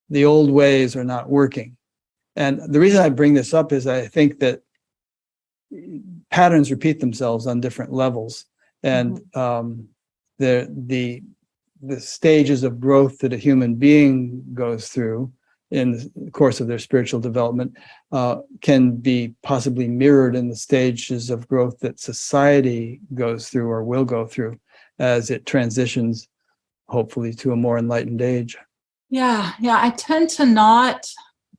the old ways are not working. And the reason I bring this up is I think that patterns repeat themselves on different levels. And the stages of growth that a human being goes through in the course of their spiritual development can be possibly mirrored in the stages of growth that society goes through or will go through as it transitions, hopefully, to a more enlightened age. Yeah. I tend to not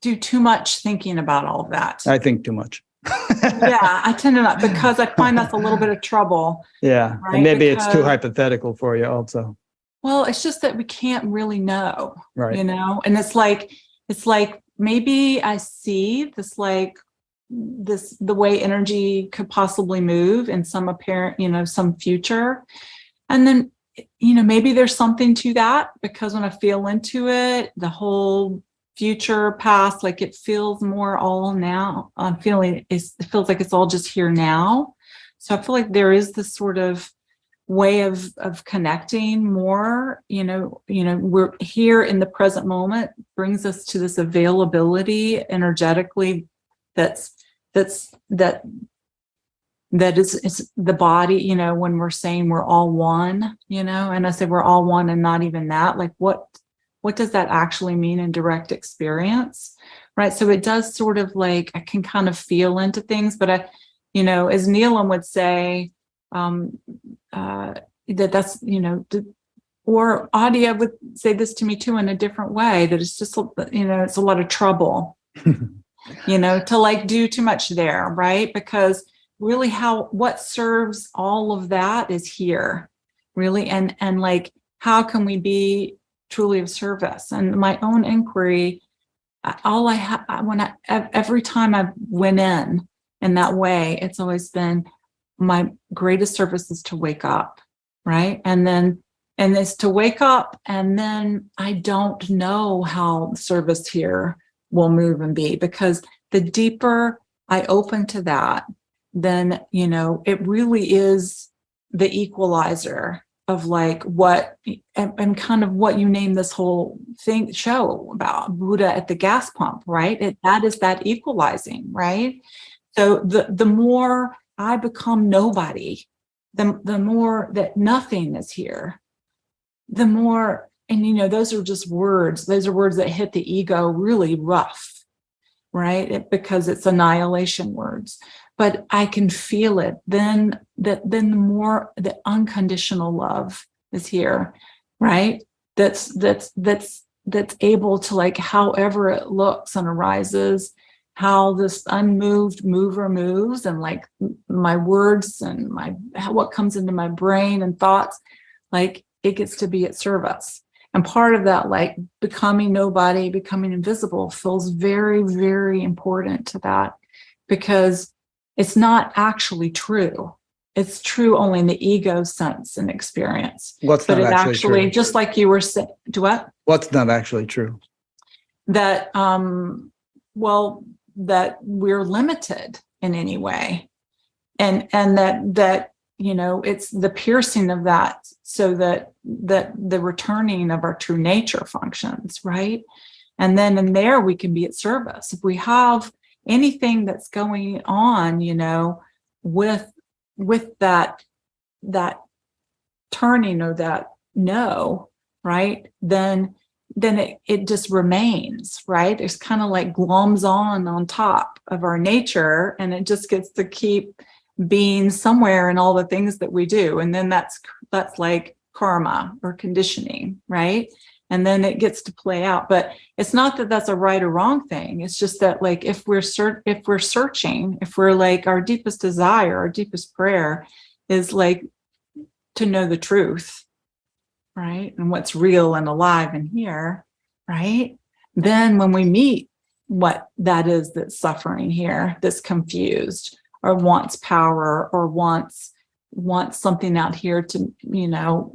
do too much thinking about all of that. I think too much. Yeah, I tend to not, because I find that's a little bit of trouble. Yeah, right? And maybe it's too hypothetical for you also. Well, it's just that we can't really know, right? You know, and it's like maybe I see this, like the way energy could possibly move in some apparent, you know, some future. And then, you know, maybe there's something to that, because when I feel into it, the whole future past, like it feels more all now. I'm feeling it feels like it's all just here now. So I feel like there is this sort of way of connecting more, you know, we're here in the present moment, brings us to this availability energetically that is the body, you know, when we're saying we're all one, you know, and I say we're all one and not even that, like what does that actually mean in direct experience, right? So it does sort of like, I can kind of feel into things, but I, you know, as Neelam would say, that's, you know, or Adia would say this to me too in a different way, that it's just, you know, it's a lot of trouble, you know, to like do too much there, right? Because really what serves all of that is here, really. And like, how can we be truly of service? And my own inquiry, all I have, every time I went in that way, it's always been, my greatest service is to wake up, right? And it's to wake up, and then I don't know how service here will move and be, because the deeper I open to that, then, you know, it really is the equalizer of like what, and kind of what you name this whole show about, Buddha at the gas pump, right? That is that equalizing, right? So the more I become nobody, the more that nothing is here, the more, and you know, those are just words. Those are words that hit the ego really rough, right? Because it's annihilation words. But I can feel it. Then the more the unconditional love is here, right? That's able to, like, however it looks and arises, how this unmoved mover moves, and like my words and what comes into my brain and thoughts, like it gets to be at service. And part of that, like becoming nobody, becoming invisible, feels very, very important to that, because it's not actually true. It's true only in the ego sense and experience. What's but not it actually true? Just like you were saying, what? What's not actually true? That, well, that we're limited in any way. And that, you know, it's the piercing of that, so that the returning of our true nature functions, right? And then in there we can be at service. If we have anything that's going on, you know, with that turning or that no, right? Then it just remains, right? It's kind of like glums on top of our nature, and it just gets to keep being somewhere in all the things that we do. And then that's like karma or conditioning, right? And then it gets to play out. But it's not that that's a right or wrong thing. It's just that, like, if we're searching, if we're like, our deepest desire, our deepest prayer is like to know the truth, right? And what's real and alive in here, right? Then when we meet what that is that's suffering here, that's confused or wants power or wants something out here to, you know,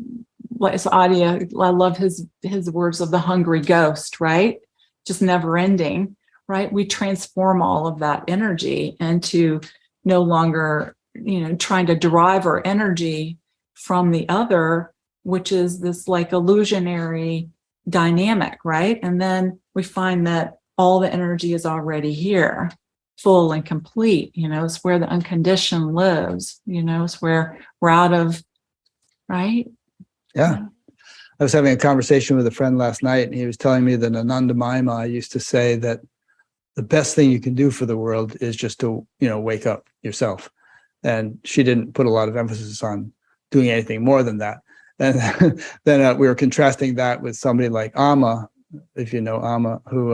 what is Adya? I love his words of the hungry ghost, right? Just never ending, right? We transform all of that energy into no longer, you know, trying to derive our energy from the other, which is this like illusionary dynamic, right? And then we find that all the energy is already here, full and complete. You know, it's where the unconditioned lives, you know, it's where we're out of, right? Yeah. I was having a conversation with a friend last night, and he was telling me that Ananda Maima used to say that the best thing you can do for the world is just to, you know, wake up yourself. And she didn't put a lot of emphasis on doing anything more than that. And then we were contrasting that with somebody like Amma, if you know Amma, who,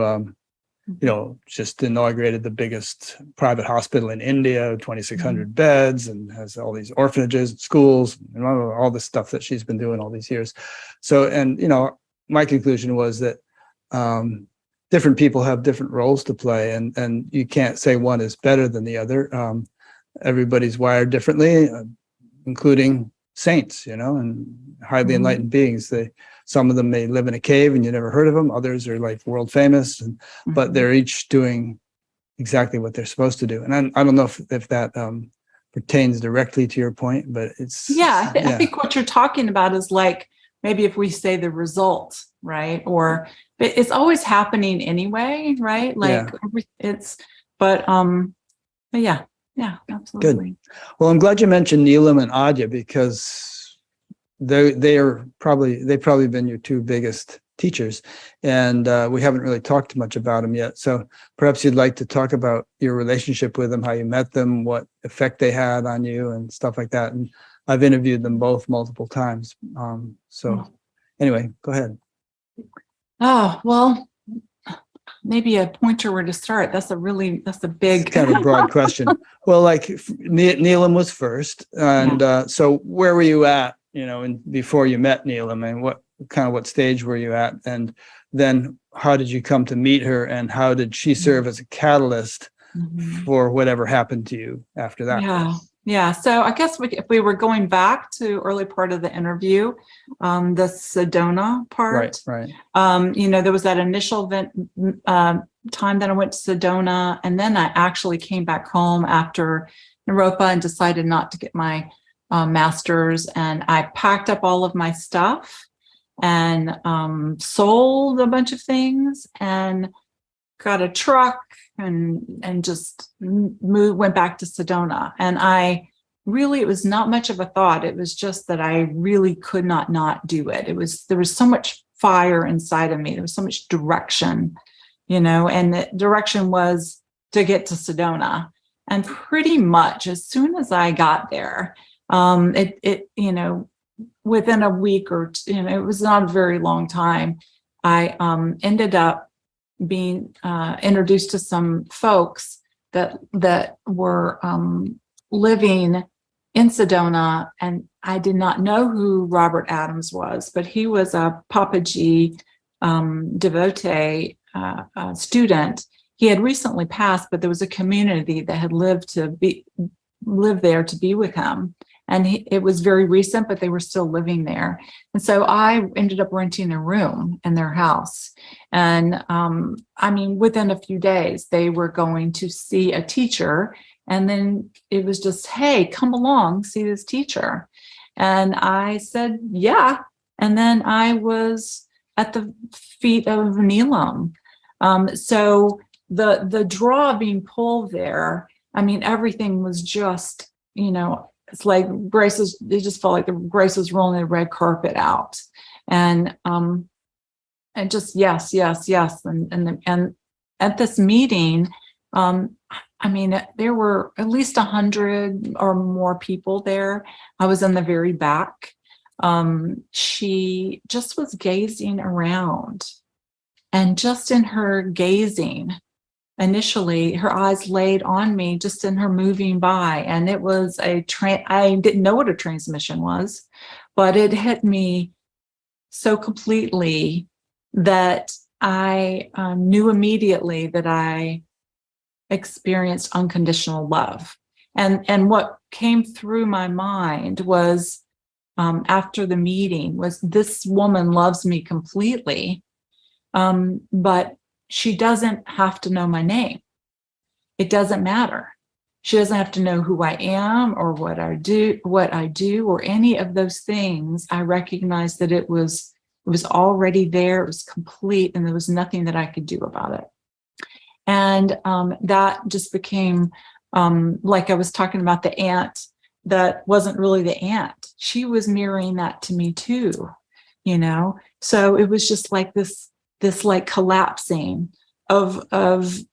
you know, just inaugurated the biggest private hospital in India, 2,600 beds, and has all these orphanages and schools and all this stuff that she's been doing all these years. So, and, you know, my conclusion was that different people have different roles to play, and you can't say one is better than the other. Everybody's wired differently, including saints, you know, and highly enlightened beings. Some of them may live in a cave and you never heard of them. Others are like world famous, but they're each doing exactly what they're supposed to do. And I don't know if that pertains directly to your point, but it's I think what you're talking about is like, maybe if we say the result, right? Or it's always happening anyway, right? Like but yeah, absolutely. Good. Well, I'm glad you mentioned Neelam and Adya, because they've probably been your two biggest teachers, and we haven't really talked much about them yet. So perhaps you'd like to talk about your relationship with them, how you met them, what effect they had on you, and stuff like that. And I've interviewed them both multiple times. Anyway, go ahead. Oh, well, maybe a pointer where to start. That's a big, it's kind of a broad question. Well, like Neelam was first, and so where were you at, you know, before you met Neelam, and what stage were you at, and then how did you come to meet her, and how did she serve as a catalyst for whatever happened to you after that? Yeah. So I guess if we were going back to early part of the interview, the Sedona part, right. You know, there was that initial time that I went to Sedona, and then I actually came back home after Naropa and decided not to get my master's, and I packed up all of my stuff and sold a bunch of things and got a truck and just went back to Sedona. And it was not much of a thought. It was just that I really could not do it. There was so much fire inside of me. There was so much direction, you know, and the direction was to get to Sedona. And pretty much as soon as I got there, you know, within a week or two, you know, it was not a very long time, I ended up being introduced to some folks that were living in Sedona, and I did not know who Robert Adams was, but he was a Papaji devotee student. He had recently passed, but there was a community that had lived there to be with him. And it was very recent, but they were still living there. And so I ended up renting a room in their house. And I mean, within a few days, they were going to see a teacher. And then it was just, hey, come along, see this teacher. And I said, yeah. And then I was at the feet of Neelam. So the draw being pulled there, I mean, everything was just, it's like it just felt like the Grace was rolling the red carpet out. And just yes. And at this meeting, I mean, there were at least 100 or more people there. I was in the very back. She just was gazing around, and just in her gazing, initially, her eyes laid on me just in her moving by, and it was I didn't know what a transmission was, but it hit me so completely that I knew immediately that I experienced unconditional love. And what came through my mind was, after the meeting, was this woman loves me completely, but she doesn't have to know my name. It doesn't matter. She doesn't have to know who I am or what I do, or any of those things. I recognized that it was already there. It was complete, and there was nothing that I could do about it. And that just became, like I was talking about the ant that wasn't really the ant. She was mirroring that to me too, So it was just like this like collapsing of the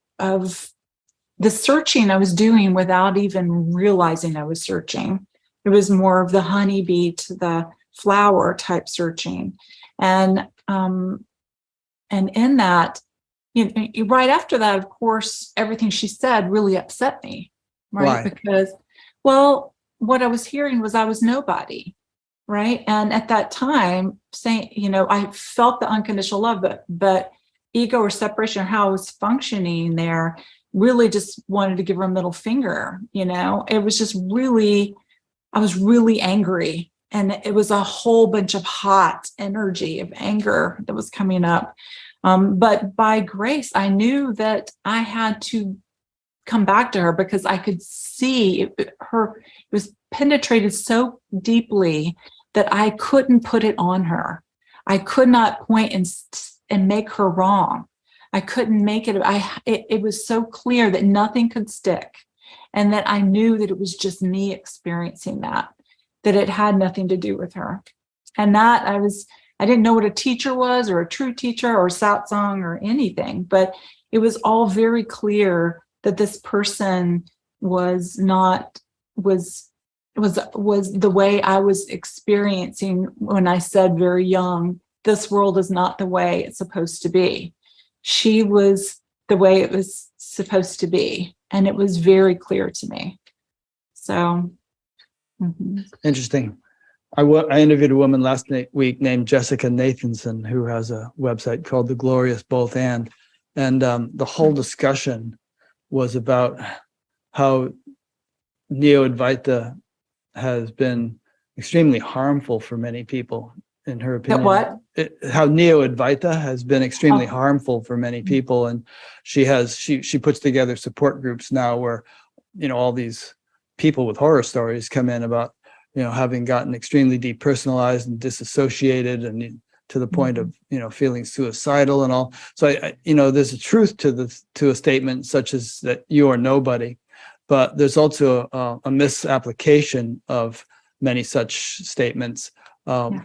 searching I was doing without even realizing I was searching. It was more of the honeybee to the flower type searching. And in that, right after that, of course, everything she said really upset me, right? Why? Because, well, what I was hearing was I was nobody, right? And at that time, saying, I felt the unconditional love, but ego or separation, or how I was functioning there, really just wanted to give her a middle finger. It was just really, I was really angry. And it was a whole bunch of hot energy of anger that was coming up. But by grace, I knew that I had to come back to her, because I could see it was penetrated so deeply that I couldn't put it on her. I could not point and make her wrong. I couldn't make it. It was so clear that nothing could stick, and that I knew that it was just me experiencing that it had nothing to do with her. And that I didn't know what a teacher was, or a true teacher, or satsang, or anything, but it was all very clear that this person was the way I was experiencing when I said very young, this world is not the way it's supposed to be. She was the way it was supposed to be. And it was very clear to me. So. Interesting. I interviewed a woman last week named Jessica Nathanson, who has a website called The Glorious Both And the whole discussion was about how Neo-Advaita has been extremely harmful for many people, in her opinion. What? How Neo-Advaita has been extremely harmful for many people, and she puts together support groups now where, all these people with horror stories come in about, having gotten extremely depersonalized and disassociated, and to the point of, feeling suicidal and all. So there's a truth to a statement such as that you are nobody, but there's also a misapplication of many such statements,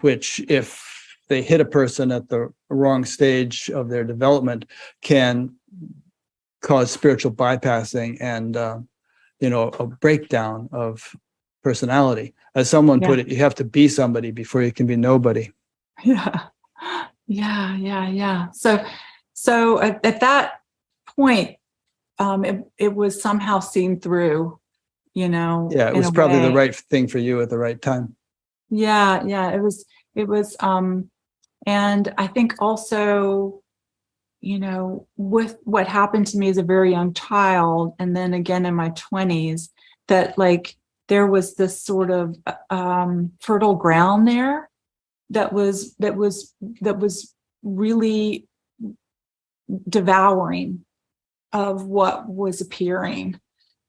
which, if they hit a person at the wrong stage of their development, can cause spiritual bypassing and a breakdown of personality. As someone put it, you have to be somebody before you can be nobody. Yeah. So at that point, it was somehow seen through, Yeah, it in was a probably the way. right thing for you at the right time. Yeah, it was, and I think also, with what happened to me as a very young child, and then again in my 20s, that like there was this sort of fertile ground there that was really devouring of what was appearing,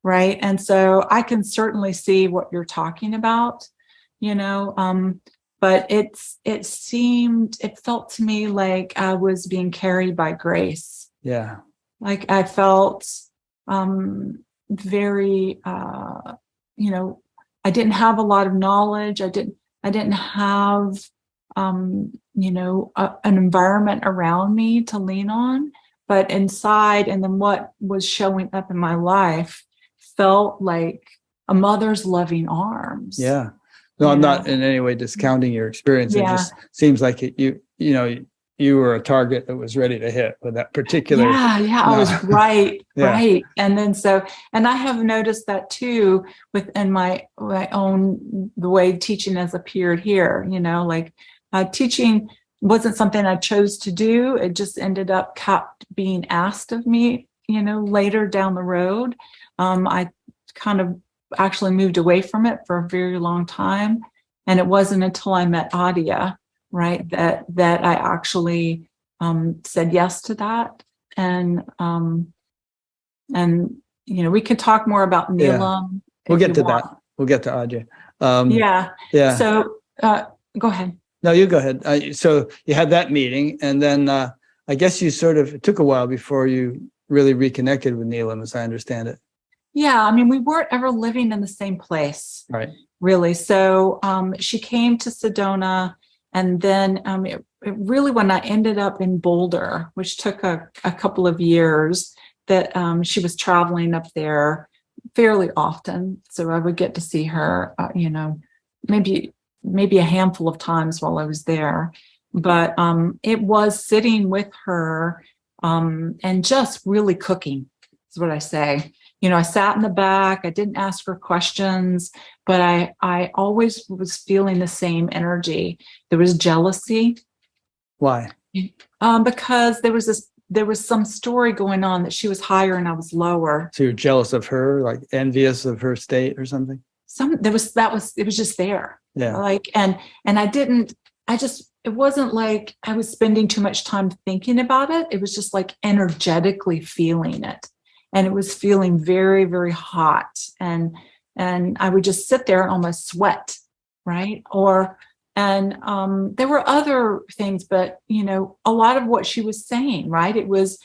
right? And so I can certainly see what you're talking about, but it felt to me like I was being carried by grace. Yeah. Like I felt very, I didn't have a lot of knowledge. I didn't have, an environment around me to lean on, but inside, and then what was showing up in my life felt like a mother's loving arms. Yeah. No, I'm not in any way discounting your experience. Yeah. It just seems like you were a target that was ready to hit with that particular. Yeah, I was right. Yeah. Right. And then and I have noticed that too within my own, the way teaching has appeared here, like teaching wasn't something I chose to do. It just ended up kept being asked of me, later down the road. I kind of actually moved away from it for a very long time. And it wasn't until I met Adya, right, that I actually said yes to that. And we could talk more about Neelam. We'll get to that. We'll get to Adya. Yeah. So go ahead. No, you go ahead. So you had that meeting, and then I guess it took a while before you really reconnected with Neelam, as I understand it. Yeah, I mean, we weren't ever living in the same place, right? Really. So she came to Sedona, and then it really, when I ended up in Boulder, which took a couple of years, that she was traveling up there fairly often. So I would get to see her, maybe a handful of times while I was there. But it was sitting with her and just really cooking, is what I say. I sat in the back. I didn't ask her questions, but I always was feeling the same energy. There was jealousy. Why? Because there was some story going on that she was higher and I was lower. So you're jealous of her, like envious of her state or something? It was just there. Yeah. Like, and it wasn't like I was spending too much time thinking about it. It was just like energetically feeling it. And it was feeling very, very hot. And I would just sit there and almost sweat, right? There were other things, but, a lot of what she was saying, right? It was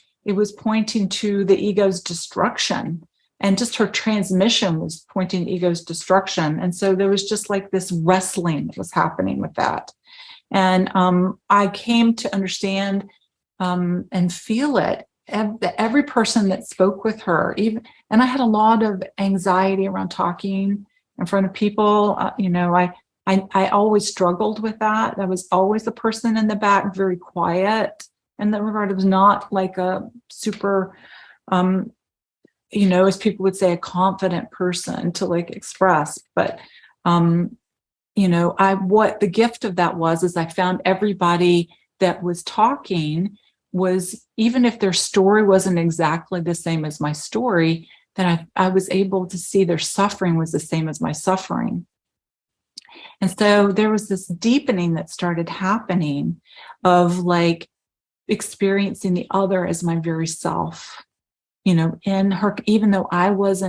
pointing to the ego's destruction, and just her transmission was pointing to ego's destruction. And so there was just like this wrestling that was happening with that. And I came to understand and feel it. Every person that spoke with her, and I had a lot of anxiety around talking in front of people. I always struggled with that. I was always the person in the back, very quiet in that regard. It was not like a super, as people would say, a confident person to like express. But, what the gift of that is I found everybody that was talking was, even if their story wasn't exactly the same as my story, that I was able to see their suffering was the same as my suffering. And so there was this deepening that started happening of like experiencing the other as my very self, in her, even though I was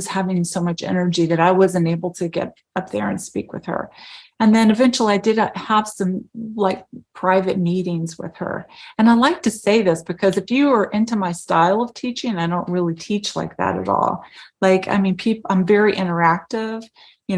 having so much energy that I wasn't able to get up there and speak with her. And then eventually I did have some like private meetings with her. And I like to say this because if you are into my style of teaching, I don't really teach like that at all. Like, I mean, I'm very interactive.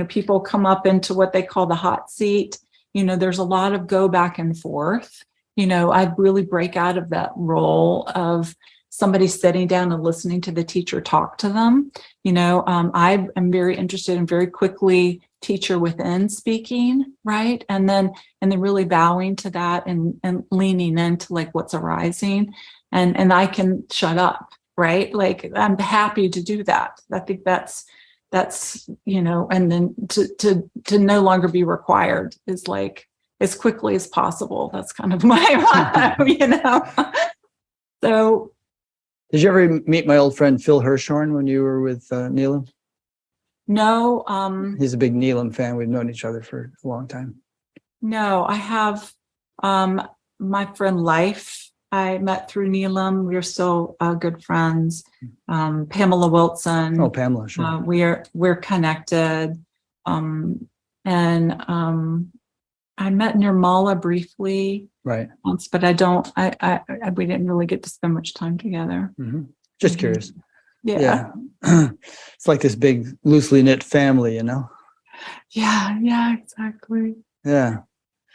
People come up into what they call the hot seat. There's a lot of go back and forth. I really break out of that role of somebody sitting down and listening to the teacher talk to them. I am very interested in very quickly teacher within speaking, right? And then really bowing to that and leaning into like what's arising, and I can shut up, right? Like I'm happy to do that. I think that's and then to no longer be required is like as quickly as possible. That's kind of my So did you ever meet my old friend Phil Hirschhorn when you were with Neelam? No. He's a big Neelam fan. We've known each other for a long time. No, I have my friend Life. I met through Neelam. We're still good friends. Pamela Wilson. Oh, Pamela, sure. We're connected. I met Nirmala briefly, right? Once, but we didn't really get to spend much time together. Mm-hmm. Just curious. Yeah. It's like this big loosely knit family, Yeah, exactly. Yeah.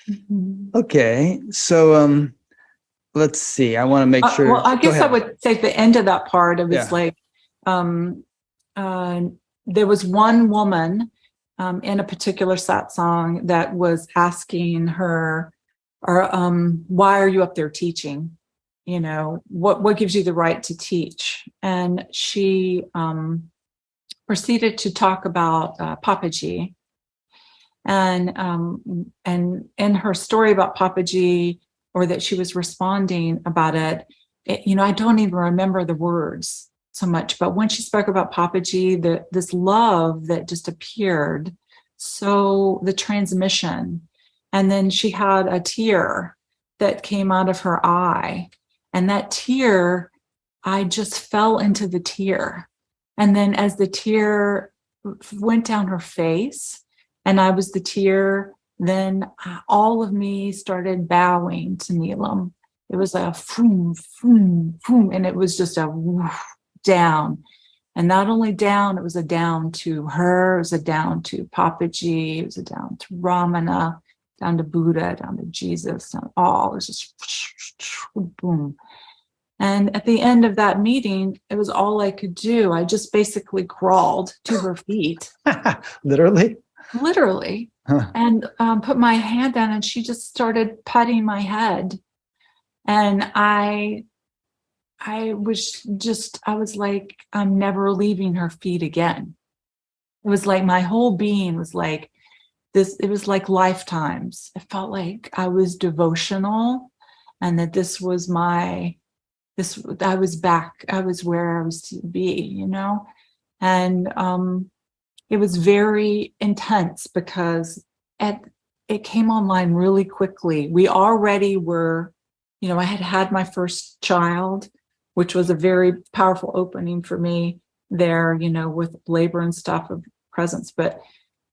Mm-hmm. Okay. So let's see. I want to make sure. Well, I guess I would say at the end of that part, it was like there was one woman in a particular satsang that was asking her, why are you up there teaching? What gives you the right to teach? And she proceeded to talk about Papaji. And in her story about Papaji, or that she was responding about it, I don't even remember the words so much, but when she spoke about Papaji, this love that just appeared, so the transmission, and then she had a tear that came out of her eye, and that tear, I just fell into the tear. And then as the tear went down her face, and I was the tear, then all of me started bowing to Neelam. It was a boom, boom, boom, and it was just a woof, down. And not only down, it was a down to her, it was a down to Papaji, it was a down to Ramana, down to Buddha, down to Jesus, and all. It was just boom. And at the end of that meeting, it was all I could do. I just basically crawled to her feet. Literally? Literally. Huh. And put my hand down, and she just started patting my head. And I was like, I'm never leaving her feet again. It was like my whole being was like this. It was like lifetimes. It felt like I was devotional, and that I was back. I was where I was to be, and it was very intense because it came online really quickly. We already were, I had my first child, which was a very powerful opening for me there, with labor and stuff of presence, but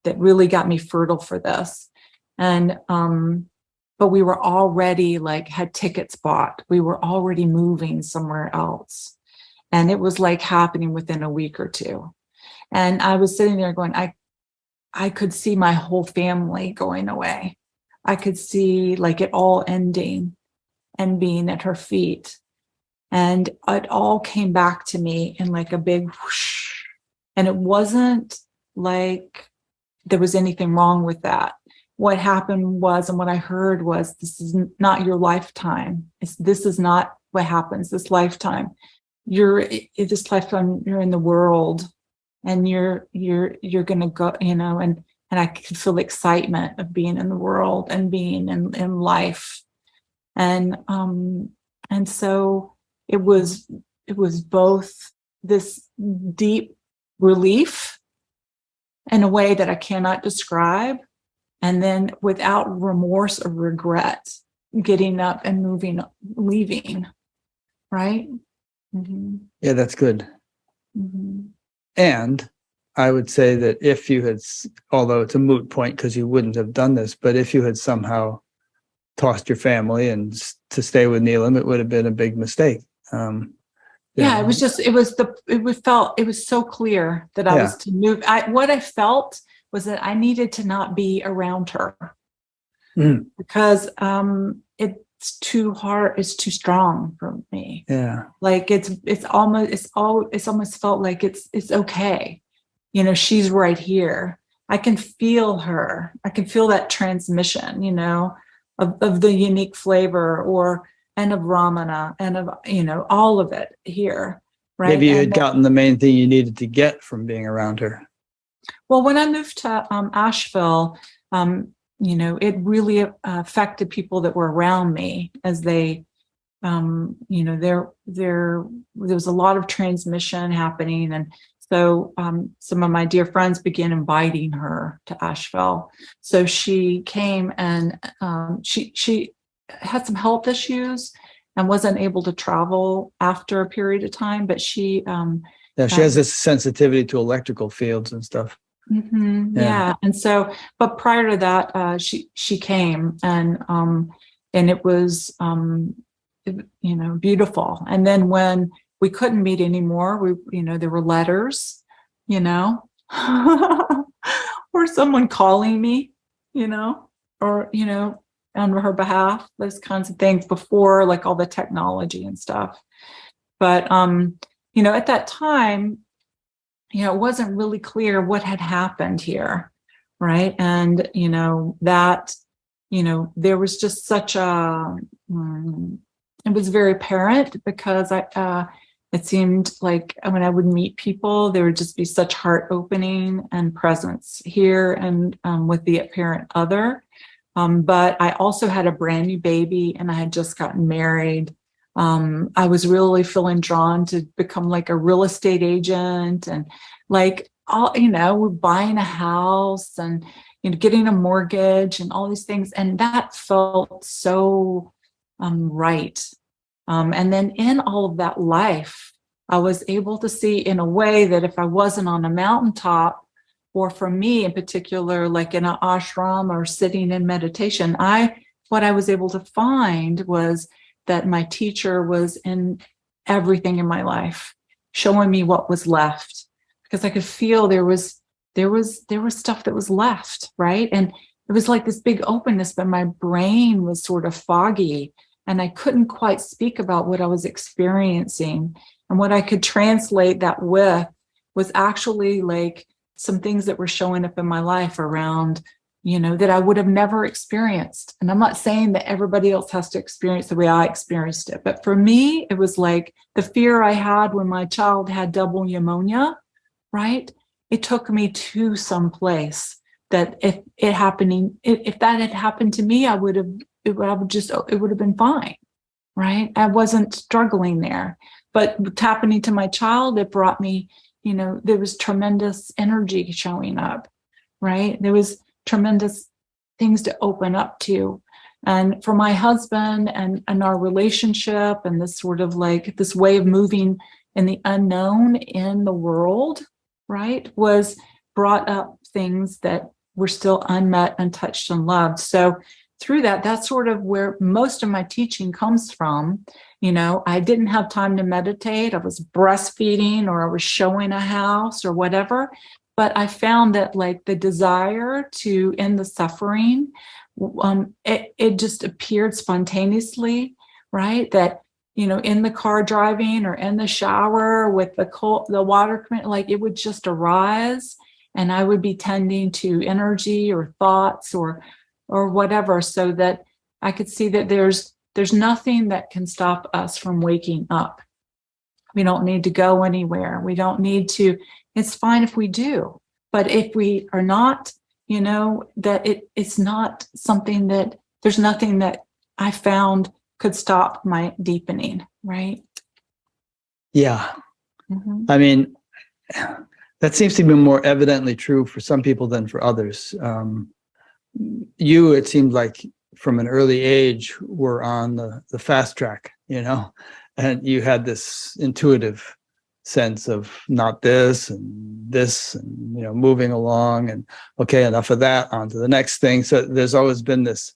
that really got me fertile for this. And, but we were already had tickets bought. We were already moving somewhere else. And it was happening within a week or two. And I was sitting there going, I could see my whole family going away. I could see it all ending and being at her feet. And it all came back to me in a big whoosh. And it wasn't like there was anything wrong with that. What happened was, and what I heard was, this is not your lifetime. This is not what happens this lifetime. This lifetime, you're in the world, and you're going to go, and I could feel the excitement of being in the world and being in life. And so it was both this deep relief in a way that I cannot describe, and then without remorse or regret, getting up and moving, leaving, right? Mm-hmm. Yeah, that's good. Mm-hmm. And I would say that if you had, although it's a moot point because you wouldn't have done this, but if you had somehow tossed your family and to stay with Neelam, it would have been a big mistake. Yeah, it was just, it was so clear that I was to move. What I felt was that I needed to not be around her because it's too hard, it's too strong for me. Yeah. It's almost felt like it's okay. She's right here. I can feel her. I can feel that transmission, you know, of the unique flavor and of Ramana and of, you know, all of it here. Right. Maybe you had gotten the main thing you needed to get from being around her. Well, when I moved to Asheville, you know, it really affected people that were around me as they, you know, there was a lot of transmission happening. And so some of my dear friends began inviting her to Asheville. So she came and she had some health issues and wasn't able to travel after a period of time, but she she has this sensitivity to electrical fields and stuff. Yeah. And so, but prior to that, she came and it was, you know, beautiful. And then when we couldn't meet anymore, you know, there were letters, you know, or someone calling me, you know, or, you know, on her behalf, those kinds of things before like all the technology and stuff. But, you know, at that time, you know, it wasn't really clear what had happened here, right? And, you know, that, you know, there was just such a, it was very apparent because it seemed like when I would meet people, there would just be such heart opening and presence here and with the apparent other. But I also had a brand new baby and I had just gotten married. I was really feeling drawn to become like a real estate agent and like all, you know, we're buying a house and, you know, getting a mortgage and all these things. And that felt so right. And then in all of that life, I was able to see in a way that if I wasn't on a mountaintop, or for me in particular, like in an ashram or sitting in meditation, what I was able to find was that my teacher was in everything in my life, showing me what was left, because I could feel there was stuff that was left, right? And it was like this big openness, but my brain was sort of foggy and I couldn't quite speak about what I was experiencing. And what I could translate that with was actually like some things that were showing up in my life around, you know, that I would have never experienced. And I'm not saying that everybody else has to experience the way I experienced it. But for me, it was like the fear I had when my child had double pneumonia, right? It took me to some place that if that had happened to me, it would have been fine, right? I wasn't struggling there. But happening to my child, it brought me, you know, there was tremendous energy showing up, right? There was tremendous things to open up to. And for my husband and our relationship and this sort of like this way of moving in the unknown in the world, right, was brought up things that were still unmet, untouched, and loved. So through that, that's sort of where most of my teaching comes from. You know, I didn't have time to meditate. I was breastfeeding or I was showing a house or whatever. But I found that like the desire to end the suffering, it just appeared spontaneously, right? That, you know, in the car driving or in the shower with the water, like it would just arise and I would be tending to energy or thoughts or whatever, so that I could see that there's nothing that can stop us from waking up. We don't need to go anywhere. We don't need to. It's fine if we do, but if we are not, you know, that it's not something that there's nothing that I found could stop my deepening, right? Yeah. I mean, that seems to be more evidently true for some people than for others. It seemed like from an early age were on the fast track, you know, and you had this intuitive sense of not this and this and, you know, moving along and okay, enough of that, on to the next thing. So there's always been this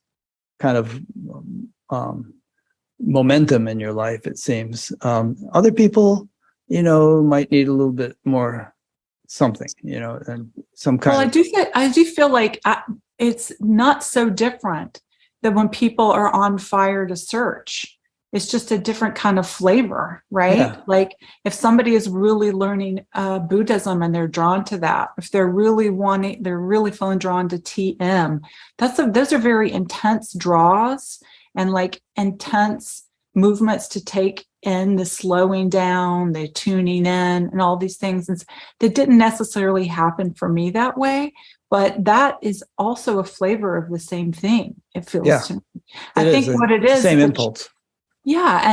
kind of momentum in your life, it seems. Other people, you know, might need a little bit more something, you know, and some kind of... I do feel like it's not so different than when people are on fire to search. it's just a different kind of flavor, right? Yeah. Like if somebody is really learning Buddhism and they're drawn to that, if they're really feeling drawn to TM, those are very intense draws and like intense movements to take in, the slowing down, the tuning in, and all these things. And that didn't necessarily happen for me that way, but that is also a flavor of the same thing. It feels to me. I think what it is, same impulse. Yeah,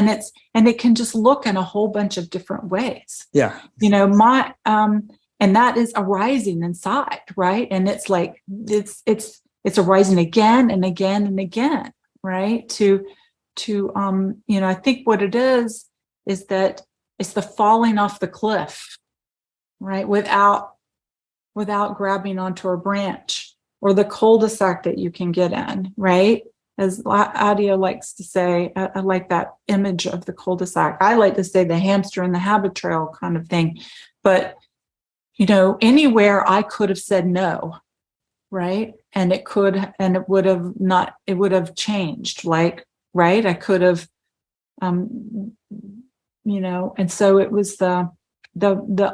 and it can just look in a whole bunch of different ways. Yeah, and that is arising inside, right? And it's like it's arising again and again and again, right? I think what it is that it's the falling off the cliff, right? Without grabbing onto a branch, or the cul-de-sac that you can get in, right? As Adia likes to say, I like that image of the cul-de-sac. I like to say the hamster in the habit trail kind of thing. But, anywhere I could have said no, right? And it would have changed, like, right? I could have, and so it was the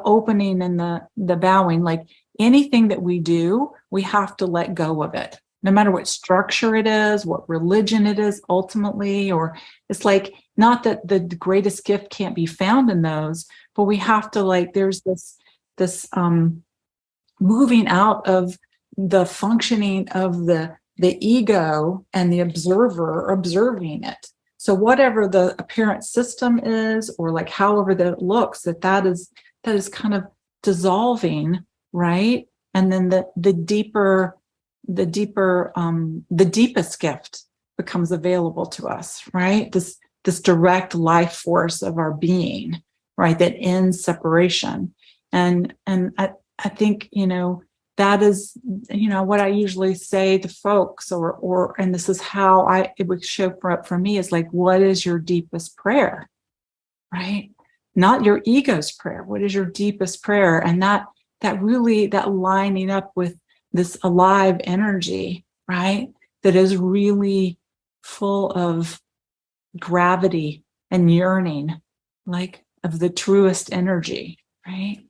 opening and the bowing, like anything that we do, we have to let go of it. No matter what structure it is, what religion it is ultimately, or it's like, not that the greatest gift can't be found in those, but we have to, like, there's this moving out of the functioning of the ego and the observer observing it. So whatever the apparent system is, or like however that it looks, that is kind of dissolving, right? And then the deepest gift becomes available to us, right? This direct life force of our being, right? That ends separation. And I think, that is, what I usually say to folks, and this is how it would show up for me, is like, what is your deepest prayer, right? Not your ego's prayer. What is your deepest prayer? And that lining up with this alive energy, right? That is really full of gravity and yearning, like of the truest energy, right?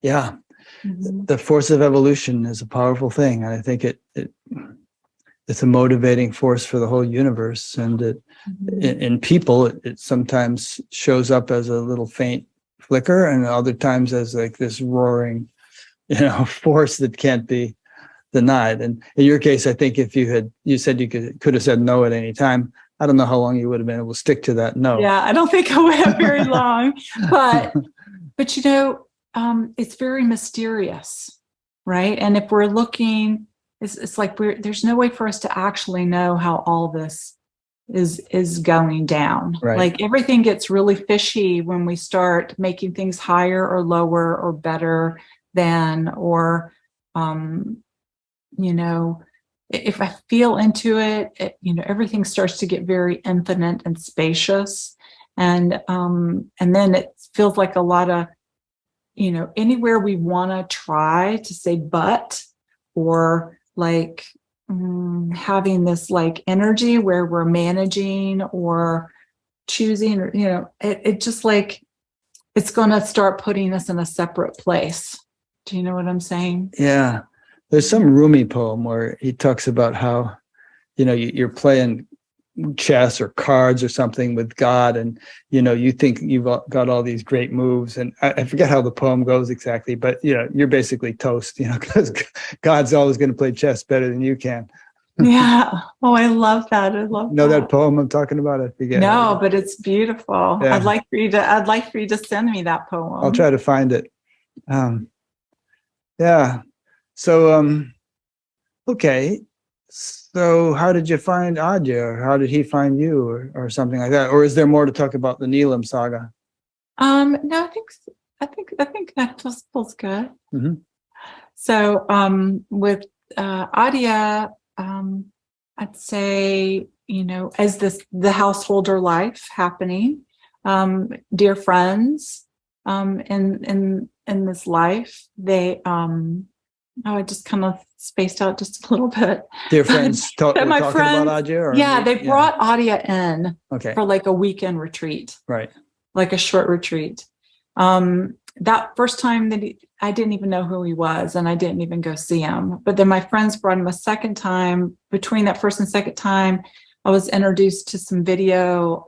Yeah. Mm-hmm. The force of evolution is a powerful thing. And I think it's a motivating force for the whole universe. And in people, it sometimes shows up as a little faint flicker, and other times as like this roaring, force that can't be denied. And in your case, I think if you said you could have said no at any time, I don't know how long you would have been able to stick to that no. Yeah, I don't think I would have very long, but it's very mysterious, right? And if we're looking, it's like there's no way for us to actually know how all this is going down. Right. Like everything gets really fishy when we start making things higher or lower or better than, or if I feel into it, everything starts to get very infinite and spacious, and then it feels like a lot of, anywhere we want to try to say but, or like having this like energy where we're managing or choosing, or it just like it's going to start putting us in a separate place. Do you know what I'm saying? Yeah. There's some Rumi poem where he talks about how, you're playing chess or cards or something with God, and, you think you've got all these great moves. And I forget how the poem goes exactly, but, you're basically toast, because God's always going to play chess better than you can. Yeah. Oh, I love that. I love that poem I'm talking about? I forget. No, but it's beautiful. Yeah. I'd like for you to send me that poem. I'll try to find it. Yeah. So, okay. So how did you find Adya, or how did he find you, or something like that? Or is there more to talk about the Neelam saga? No, I think that feels good. Mm-hmm. So, with Adya, I'd say, as the householder life happening, dear friends, in this life, they, I just kind of spaced out just a little bit. Dear friends, But we're my talking friends, about Adya? Or yeah, they brought Adya in Okay. for like a weekend retreat, Right. like a short retreat. That first time that I didn't even know who he was, and I didn't even go see him. But then my friends brought him a second time. Between that first and second time, I was introduced to some video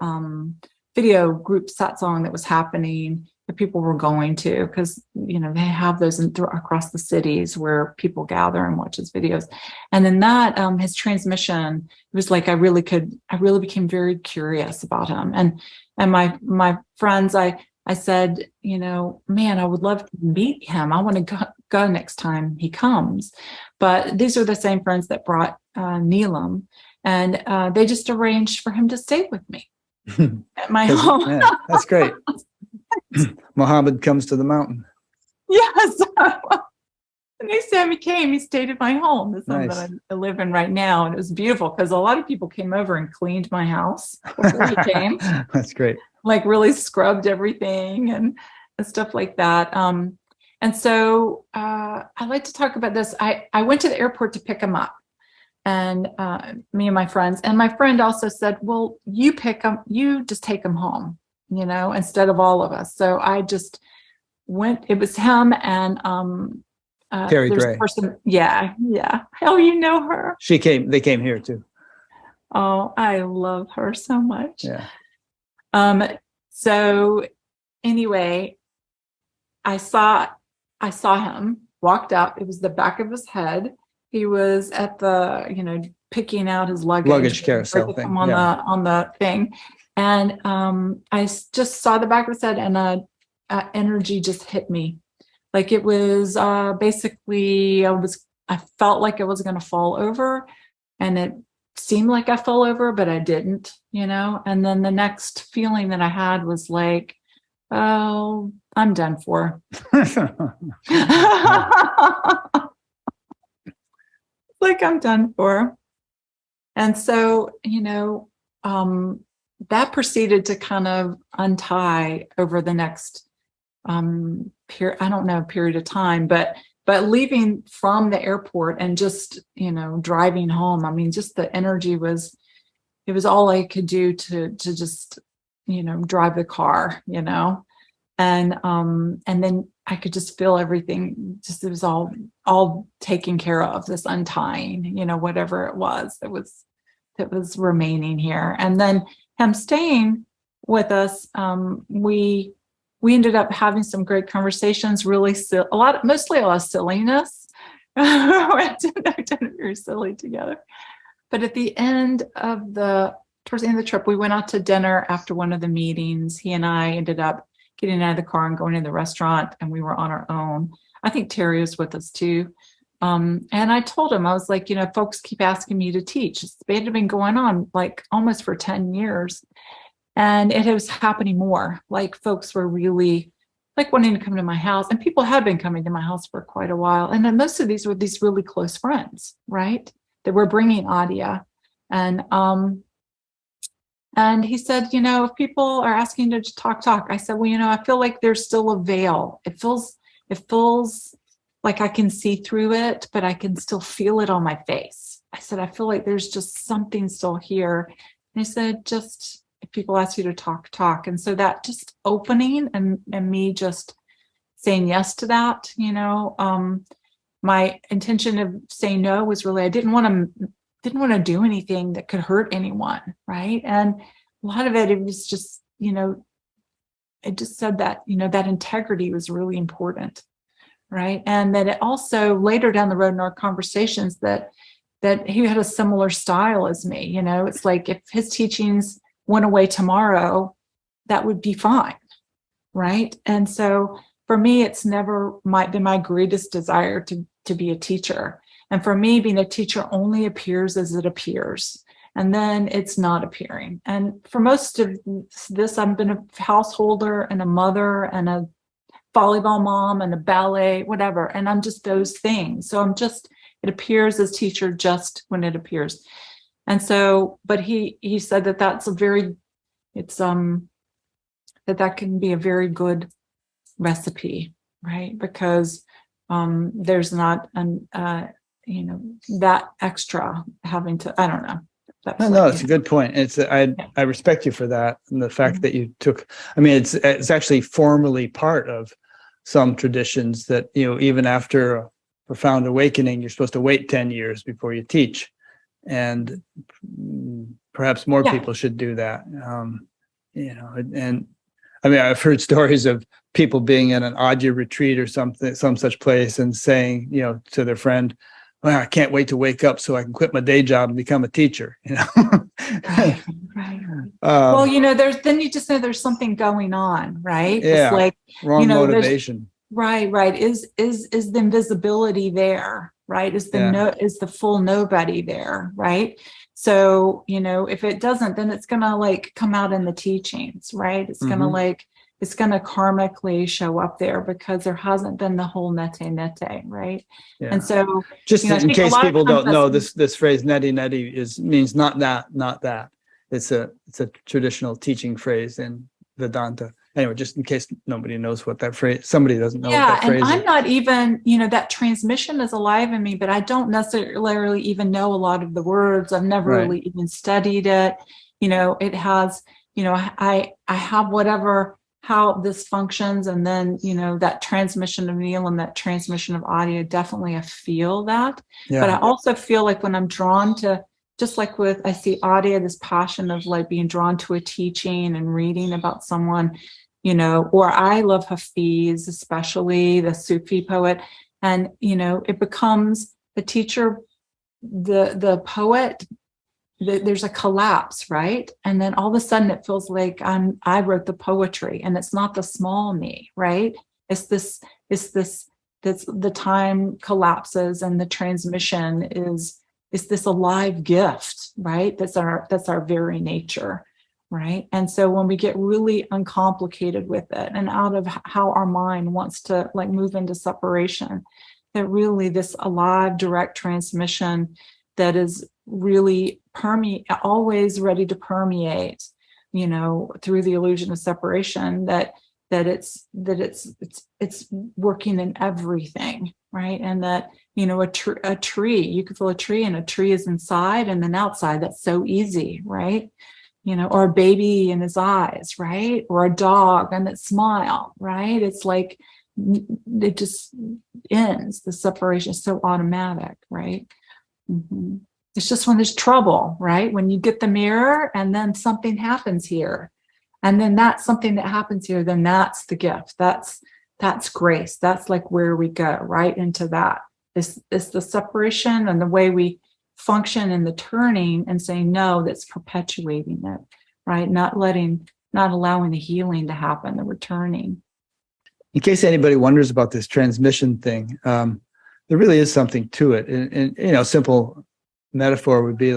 group satsang that was happening that people were going to, because they have those across the cities where people gather and watch his videos. And then that his transmission, it was like I really became very curious about him. And my friends, I said, man, I would love to meet him. I want to go next time he comes. But these are the same friends that brought Neelam, and they just arranged for him to stay with me at my home. Yeah, that's great. Muhammad comes to the mountain. Yes. The next time he came, he stayed at my home, the one Nice. that I live in right now. And it was beautiful because a lot of people came over and cleaned my house before he came. That's great. Like really scrubbed everything and stuff like that. And so I like to talk about this. I went to the airport to pick him up, and me and my friends. And my friend also said, well, you pick him, you just take him home, instead of all of us. So I just went. It was him and Terry there's Gray. a person. Yeah. Oh, you know her. They came here too. Oh, I love her so much. Yeah. So anyway, I saw him, walked up. It was the back of his head. He was at the, picking out his Luggage carousel thing. On the thing. And I just saw the back of his head, and energy just hit me. Like it was basically, I felt like I was going to fall over, and it seemed like I fell over, but I didn't, and then the next feeling that I had was like, oh, I'm done for. Like I'm done for. And so, that proceeded to kind of untie over the next period of time, but leaving from the airport and just, driving home, I mean, just the energy it was all I could do to just, drive the car, and then I could just feel everything, just, it was all taken care of, this untying, whatever it was that was remaining here. And then him staying with us, we ended up having some great conversations, mostly a lot of silliness. We did very silly together. But at the end of towards the end of the trip, we went out to dinner after one of the meetings. He and I ended up getting out of the car and going to the restaurant, and we were on our own. I think Terry was with us too. And I told him, I was like, folks keep asking me to teach. It had been going on like almost for 10 years. And it was happening more. Like folks were really like wanting to come to my house, and people had been coming to my house for quite a while. And then most of these were these really close friends, right? That were bringing Adya. And he said, if people are asking to talk. I said, well, I feel like there's still a veil. It feels like I can see through it, but I can still feel it on my face. I said, I feel like there's just something still here. And he said, just if people ask you to talk. And so that just opening and me just saying yes to that, my intention of saying no was really, I didn't want to do anything that could hurt anyone. Right. And a lot of it was just, it just said that, that integrity was really important. Right. And that it also later down the road in our conversations that he had a similar style as me. It's like if his teachings went away tomorrow, that would be fine. Right. And so for me, it's never been my greatest desire to be a teacher. And for me, being a teacher only appears as it appears. And then it's not appearing. And for most of this, I've been a householder and a mother and a volleyball mom and a ballet, whatever. And I'm just those things. So it appears as teacher just when it appears. And so, but he said that that can be a very good recipe, right? Because there's not that extra having to, I don't know. No, it's a good point. I respect you for that, and the fact that you took. I mean, it's actually formally part of some traditions that even after a profound awakening, you're supposed to wait 10 years before you teach, and perhaps more people should do that. And I mean, I've heard stories of people being in an Adya retreat or something, some such place, and saying, to their friend, "Well, I can't wait to wake up so I can quit my day job and become a teacher." Right. Well, then you just know there's something going on, right? Yeah. It's like, wrong motivation. Right. Is the invisibility there, right? Is the full nobody there, right? So, if it doesn't, then it's gonna come out in the teachings, right? It's gonna it's gonna karmically show up there because there hasn't been the whole nete, right? Yeah. And so, just in case people don't know, this phrase neti means not that. It's a traditional teaching phrase in Vedanta. Anyway, just in case nobody knows what that phrase, somebody doesn't know what that phrase is. Yeah, and I'm not even, that transmission is alive in me, but I don't necessarily even know a lot of the words. I've never really even studied it. It has, I have how this functions, and then, that transmission of Neelam, that transmission of audio, definitely I feel that. Yeah. But I also feel like when I'm drawn to, just like I see audio, this passion of being drawn to a teaching and reading about someone, or I love Hafiz, especially the Sufi poet. And, it becomes the teacher, the poet, there's a collapse, right? And then all of a sudden it feels like I wrote the poetry, and it's not the small me, right? It's the time collapses, and the transmission is this alive gift, right? That's our very nature, right? And so when we get really uncomplicated with it, and out of how our mind wants to move into separation, that really this alive direct transmission that is really always ready to permeate, through the illusion of separation, that it's working in everything, right? And that, a tree, you can feel a tree, and a tree is inside and then outside. That's so easy, right? Or a baby in his eyes, right? Or a dog and its smile, right? It's like it just ends. The separation is so automatic, right? Mm-hmm. It's just when there's trouble, right? When you get the mirror and then something happens here, and then that's something that happens here, then that's the gift. That's grace. That's where we go, right into that. It's the separation and the way we function in the turning and saying no, that's perpetuating it, right? Not allowing the healing to happen, the returning. In case anybody wonders about this transmission thing, there really is something to it. And simple metaphor would be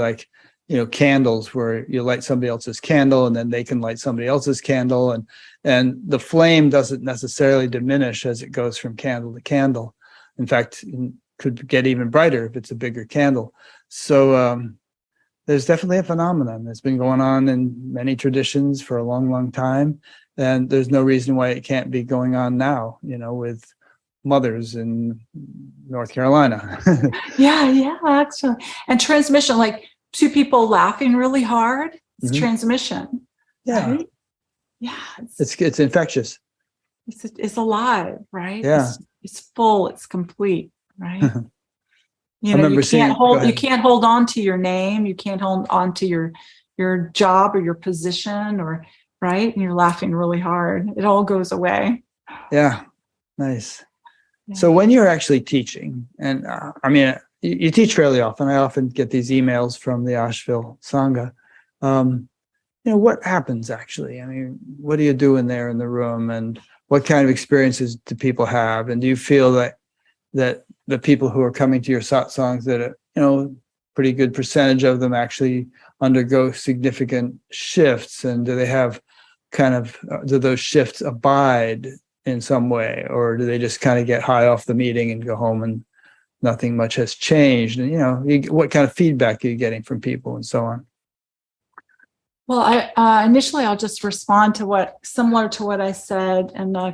candles, where you light somebody else's candle and then they can light somebody else's candle, and the flame doesn't necessarily diminish as it goes from candle to candle. In fact, it could get even brighter if it's a bigger candle. So there's definitely a phenomenon that's been going on in many traditions for a long, long time, and there's no reason why it can't be going on now, with mothers in North Carolina. yeah, actually. And transmission, two people laughing really hard, it's transmission. Yeah. Right? Yeah. It's infectious. It's alive, right? Yeah. It's full, it's complete, right? You can't hold on to your name, you can't hold on to your job or your position, or right? And you're laughing really hard. It all goes away. Yeah. Nice. Yeah. So when you're actually teaching, and you teach fairly often. I often get these emails from the Asheville Sangha. What happens actually? What do you do in there in the room, and what kind of experiences do people have? And do you feel that the people who are coming to your satsangs, that pretty good percentage of them actually undergo significant shifts? And do they have do those shifts abide in some way, or do they just kind of get high off the meeting and go home and nothing much has changed? And what kind of feedback are you getting from people and so on? Well, initially I'll just respond to similar to what I said in the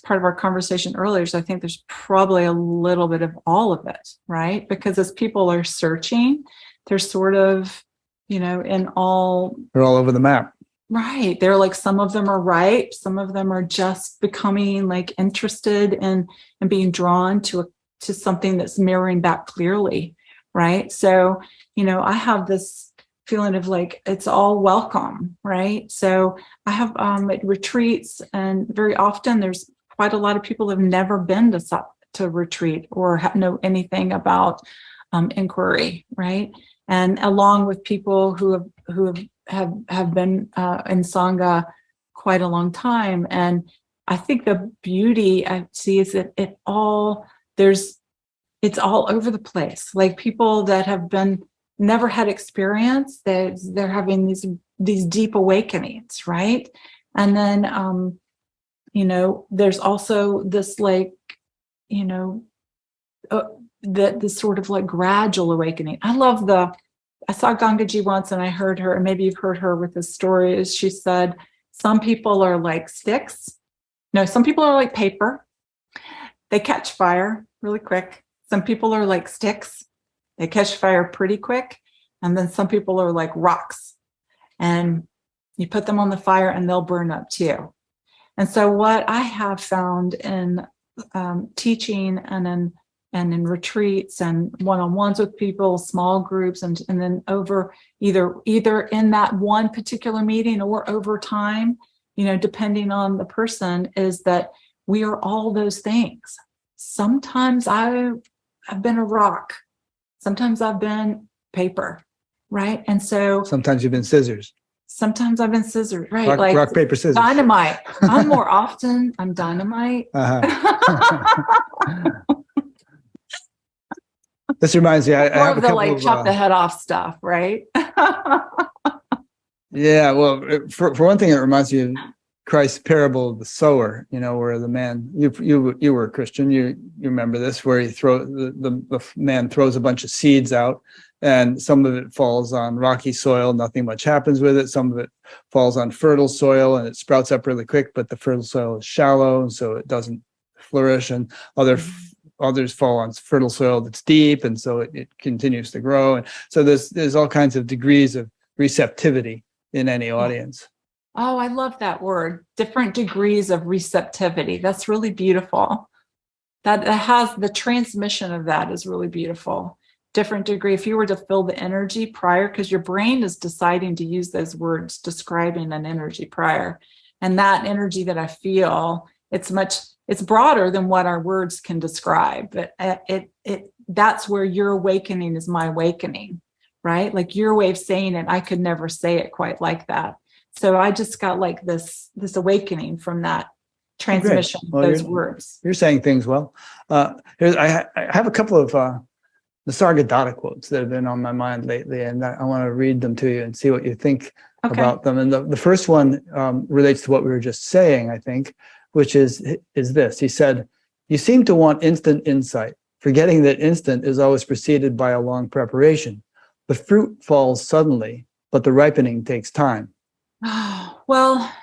part of our conversation earlier. So I think there's probably a little bit of all of it, right? Because as people are searching, they're sort of, they're all over the map. Right. They're like, some of them are ripe. Some of them are just becoming like interested in and being drawn to something that's mirroring back clearly. Right. So, I have this feeling of like, it's all welcome. Right. So I have at retreats, and very often there's quite a lot of people who have never been to retreat or know anything about inquiry. Right. And along with people who have been in Sangha quite a long time. And I think the beauty I see is that it's all over the place. Like people that have never had experience, they're having these deep awakenings, right? And then, there's also this like, this sort of like gradual awakening. I saw Gangaji once, and I heard her, and maybe you've heard her with this story, is she said, some people are like sticks. No, some people are like paper. They catch fire really quick. Some people are like sticks. They catch fire pretty quick. And then some people are like rocks. And you put them on the fire and they'll burn up too. And so what I have found in teaching and in retreats and one-on-ones with people, small groups, and then over either in that one particular meeting or over time, depending on the person, is that we are all those things. Sometimes I've been a rock. Sometimes I've been paper, right? And so sometimes you've been scissors. Sometimes I've been scissors, right? Rock, paper, scissors. Dynamite. I'm dynamite. This reminds me, I have a couple of chop the head off stuff, right? Yeah, well, for one thing, it reminds me of Christ's parable of the sower. Where the man, you were a Christian, you remember this, where the man throws a bunch of seeds out, and some of it falls on rocky soil, nothing much happens with it. Some of it falls on fertile soil, and it sprouts up really quick, but the fertile soil is shallow, and so it doesn't flourish. And others fall on fertile soil that's deep, and so it continues to grow. And so there's all kinds of degrees of receptivity in any audience. Oh, I love that word. Different degrees of receptivity. That's really beautiful. That has the transmission of that is really beautiful. Different degree. If you were to feel the energy prior, because your brain is deciding to use those words describing an energy prior, and that energy that I feel, it's broader than what our words can describe. But that's where your awakening is my awakening, right? Like your way of saying it, I could never say it quite like that. So I just got like this awakening from that transmission, those words. You're saying things well. I have a couple of Nisargadatta quotes that have been on my mind lately, and I want to read them to you and see what you think about them. And the first one relates to what we were just saying, I think, which is this. He said, "You seem to want instant insight, forgetting that instant is always preceded by a long preparation. The fruit falls suddenly, but the ripening takes time." Well,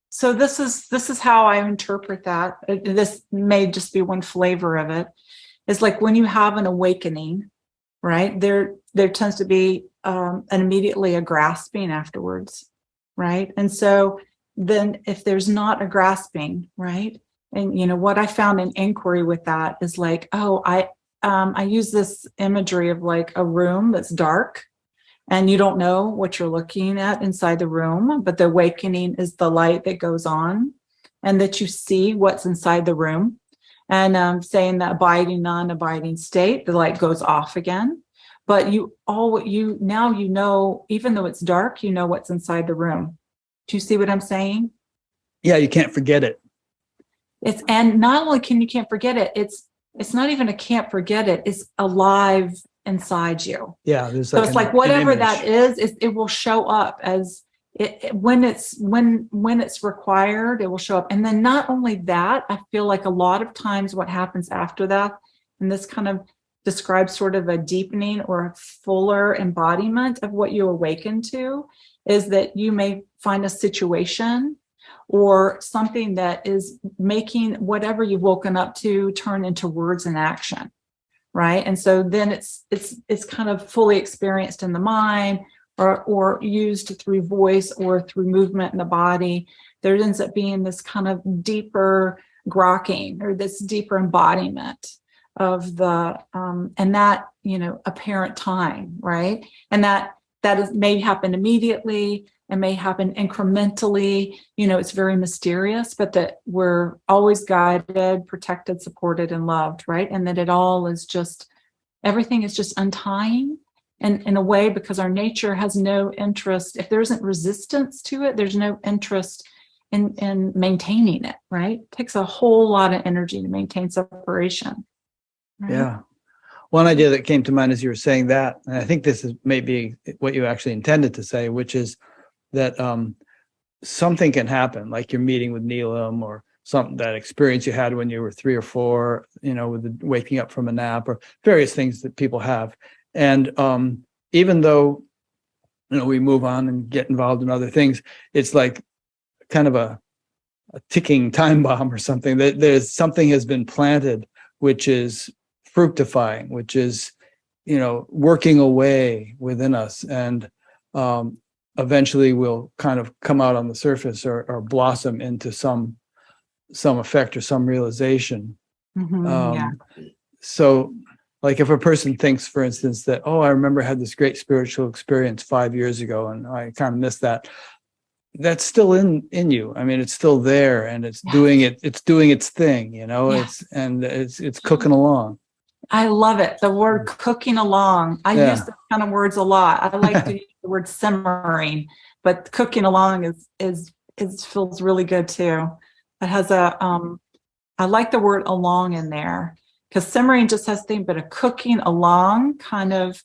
so this is how I interpret that. This may just be one flavor of it. It's like when you have an awakening, right? There tends to be immediately a grasping afterwards, right? And so then if there's not a grasping, right? And what I found in inquiry with that is like, I use this imagery of like a room that's dark, and you don't know what you're looking at inside the room, but the awakening is the light that goes on, and that you see what's inside the room. And saying that abiding, non-abiding state, the light goes off again. But now you know, even though it's dark, you know what's inside the room. Do you see what I'm saying? Yeah, you can't forget it. And not only can't forget it, it's not even can't forget it, it's alive inside you. Yeah, so it's like whatever that is, it will show up as when it's required, it will show up. And then not only that, I feel like a lot of times what happens after that, and this kind of describes sort of a deepening or a fuller embodiment of what you awaken to, is that you may find a situation or something that is making whatever you've woken up to turn into words and action, right? And so then it's kind of fully experienced in the mind, or used through voice or through movement in the body. There ends up being this kind of deeper grokking, or this deeper embodiment of the and that, apparent time, right? And that may happen immediately, it may happen incrementally, it's very mysterious, but that we're always guided, protected, supported, and loved, right? And that it all is just, everything is just untying. And in a way, because our nature has no interest, if there isn't resistance to it, there's no interest in maintaining it, right? It takes a whole lot of energy to maintain separation. Right? Yeah. One idea that came to mind as you were saying that, and I think this is maybe what you actually intended to say, which is that something can happen, like you're meeting with Neelam, or something, that experience you had when you were 3 or 4, with the waking up from a nap, or various things that people have. And even though, we move on and get involved in other things, it's like kind of a ticking time bomb or something, that there's something has been planted, which is fructifying, which is, working away within us, and eventually will kind of come out on the surface, or blossom into some effect or some realization. Yeah. So, like, if a person thinks, for instance, that, I remember I had this great spiritual experience 5 years ago, and I kind of missed that. That's still in you. I mean, it's still there, and it's doing its thing, it's cooking along. I love it. The word cooking along. I use those kind of words a lot. I like to use the word simmering, but cooking along is feels really good too. It has I like the word along in there, because simmering just has thing, but a cooking along kind of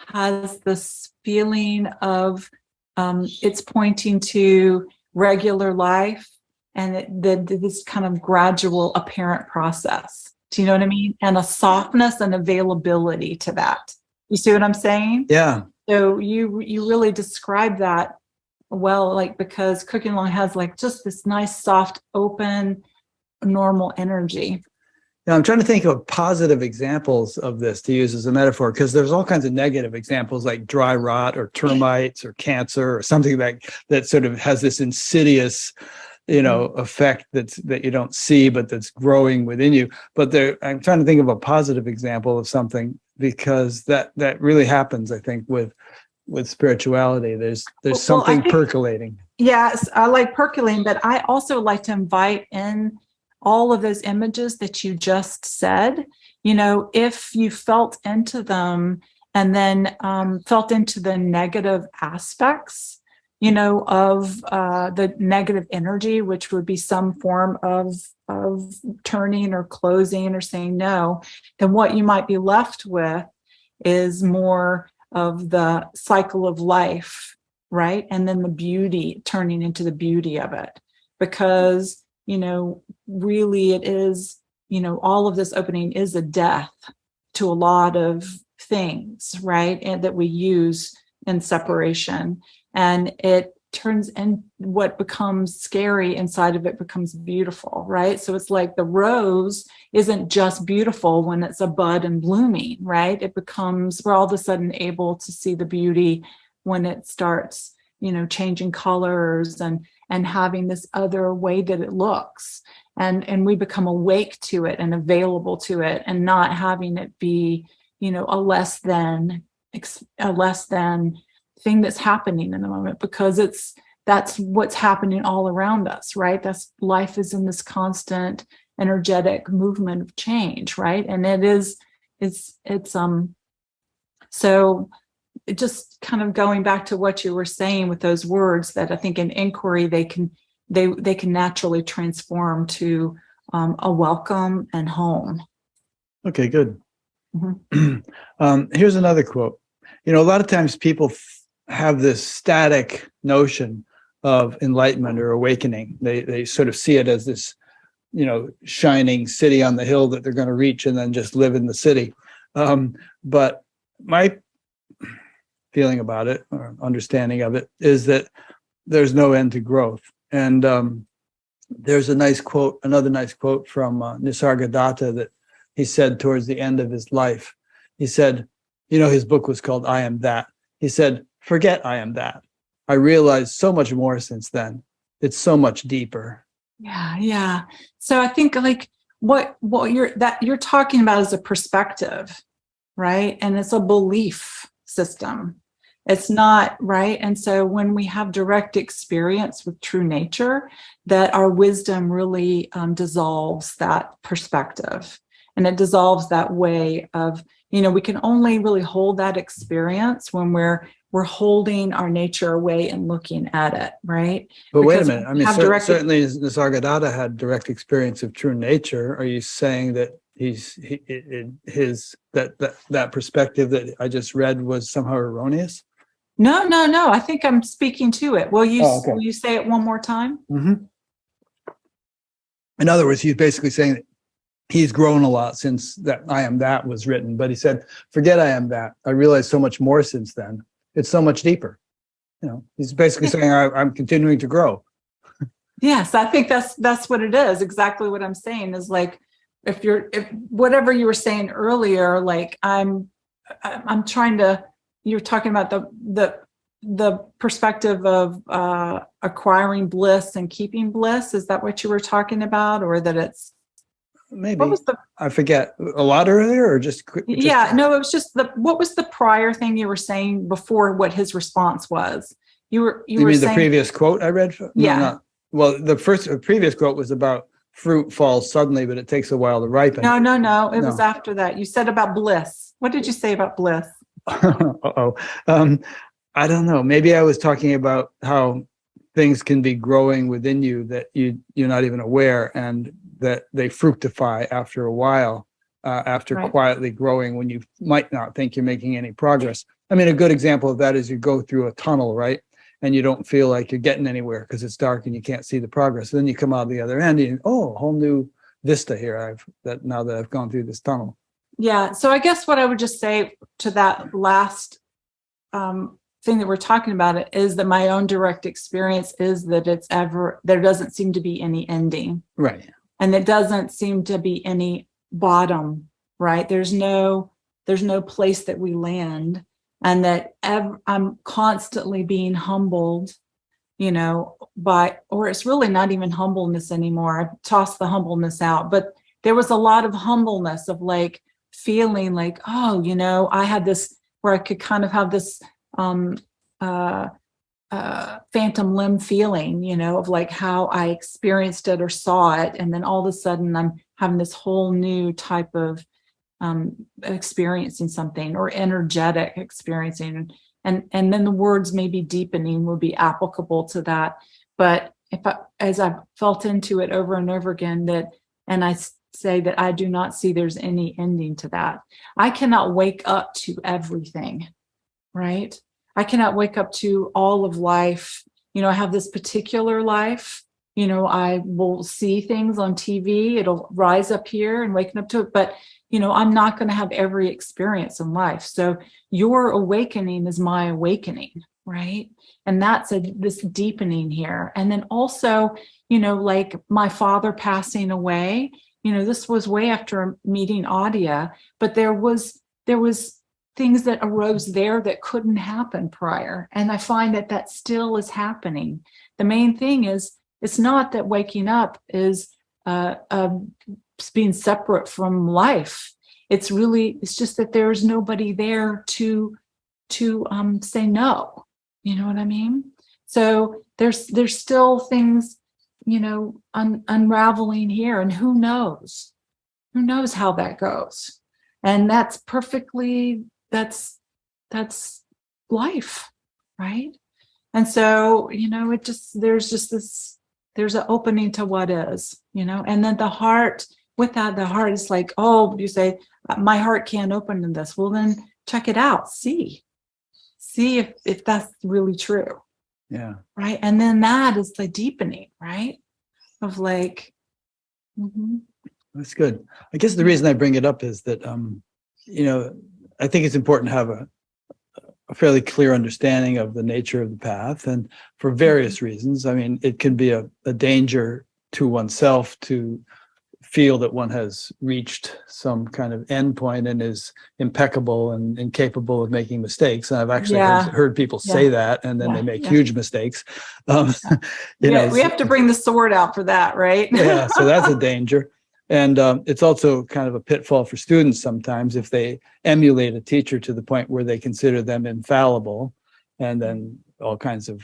has this feeling of it's pointing to regular life, and this kind of gradual apparent process. Do you know what I mean? And a softness and availability to that. You see what I'm saying? Yeah. So you really describe that well, like, because cooking along has like just this nice, soft, open, normal energy. Now, I'm trying to think of positive examples of this to use as a metaphor, because there's all kinds of negative examples, like dry rot or termites or cancer or something that sort of has this insidious, effect that you don't see, but that's growing within you. But I'm trying to think of a positive example of something, because that really happens, I think, with spirituality. There's something percolating. Yes, I like percolating, but I also like to invite in all of those images that you just said. If you felt into them, and then felt into the negative aspects, of the negative energy, which would be some form of turning or closing or saying no, then what you might be left with is more of the cycle of life, right? And then the beauty, turning into the beauty of it. Because, really it is, all of this opening is a death to a lot of things, right? And that we use in separation. And it turns in what becomes scary inside of it becomes beautiful, right? So it's like the rose isn't just beautiful when it's a bud and blooming, right? It becomes, we're all of a sudden able to see the beauty when it starts, changing colors and having this other way that it looks. And we become awake to it and available to it, and not having it be, a less than thing that's happening in the moment, because that's what's happening all around us, right? That's life is in this constant energetic movement of change, right? And so just kind of going back to what you were saying with those words, that I think in inquiry they can naturally transform to a welcome and home. Okay, good. Mm-hmm. Here's another quote. A lot of times people have this static notion of enlightenment or awakening. They sort of see it as this, shining city on the hill that they're going to reach and then just live in the city. But my feeling about it or understanding of it is that there's no end to growth. And there's another nice quote from Nisargadatta that he said towards the end of his life. He said, his book was called I Am That. He said, forget I am that. I realized so much more since then. It's so much deeper. Yeah. So I think like what you're talking about is a perspective, right? And it's a belief system. It's not right. And so when we have direct experience with true nature, that our wisdom really dissolves that perspective, and it dissolves that way of, we can only really hold that experience when we're holding our nature away and looking at it, right? But because wait a minute. I mean, certainly Nisargadatta had direct experience of true nature. Are you saying that that perspective that I just read was somehow erroneous? No. I think I'm speaking to it. Will you say it one more time? Mm-hmm. In other words, he's basically saying that he's grown a lot since that I Am That was written. But he said, forget I am that. I realized so much more since then. It's so much deeper. He's basically saying I'm continuing to grow. Yes, I think that's what it is. Exactly what I'm saying is like, if whatever you were saying earlier, like I'm trying to, you're talking about the perspective of acquiring bliss and keeping bliss. Is that what you were talking about? Or that it's maybe, I forget, a lot earlier or just yeah, no, it was just what was the prior thing you were saying before what his response was? You were mean saying the previous quote I read? Yeah. Well, the previous quote was about fruit falls suddenly, but it takes a while to ripen. No. It was after that. You said about bliss. What did you say about bliss? I don't know. Maybe I was talking about how things can be growing within you that you're not even aware, and that they fructify after a while, after quietly growing when you might not think you're making any progress. I mean, a good example of that is you go through a tunnel, right? And you don't feel like you're getting anywhere because it's dark and you can't see the progress. Then you come out the other end and a whole new vista here now that I've gone through this tunnel. Yeah. So I guess what I would just say to that last thing that we're talking about it is that my own direct experience is that there doesn't seem to be any ending. Right. And there doesn't seem to be any bottom, right? There's no place that we land, and that I'm constantly being humbled, or it's really not even humbleness anymore. I've tossed the humbleness out, but there was a lot of humbleness of like feeling like, I had this where I could kind of have this phantom limb feeling, of like how I experienced it or saw it. And then all of a sudden I'm having this whole new type of experiencing something, or energetic experiencing. And then the words maybe deepening would be applicable to that. But as I've felt into it over and over again, and I say that I do not see there's any ending to that. I cannot wake up to everything, right? I cannot wake up to all of life. I have this particular life. I will see things on TV. It'll rise up here and waking up to it. But, I'm not going to have every experience in life. So your awakening is my awakening, right? And that's this deepening here. And then also, like my father passing away, this was way after meeting Adya, but there was things that arose there that couldn't happen prior. And I find that still is happening. The main thing is, it's not that waking up is being separate from life. It's just that there's nobody there to say no. You know what I mean? So there's still things, unraveling here, and who knows how that goes. And that's perfectly, that's life, right? And so, there's an opening to what is, and then the heart is like, you say, my heart can't open to this. Well, then check it out. See if that's really true. Yeah. Right. And then that is the deepening, right? Of like, That's good. I guess the reason I bring it up is that, I think it's important to have a fairly clear understanding of the nature of the path, and for various reasons. I mean, it can be a danger to oneself to feel that one has reached some kind of endpoint and is impeccable and incapable of making mistakes. And I've actually heard people say that, and then they make huge mistakes. We have to bring the sword out for that, right? Yeah, so that's a danger. And it's also kind of a pitfall for students sometimes if they emulate a teacher to the point where they consider them infallible, and then all kinds of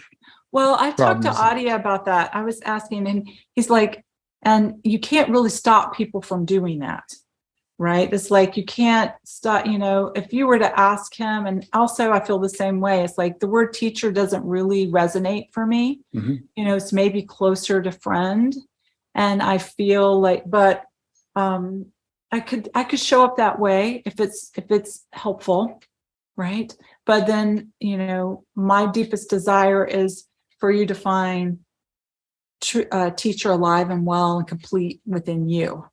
I talked to Adia about that. I was asking, and he's like, and you can't really stop people from doing that, right? It's like you can't stop, if you were to ask him, and also I feel the same way. It's like the word teacher doesn't really resonate for me. It's maybe closer to friend. And I feel like, but I could show up that way if it's helpful, right? But then, my deepest desire is for you to find teacher alive and well and complete within you,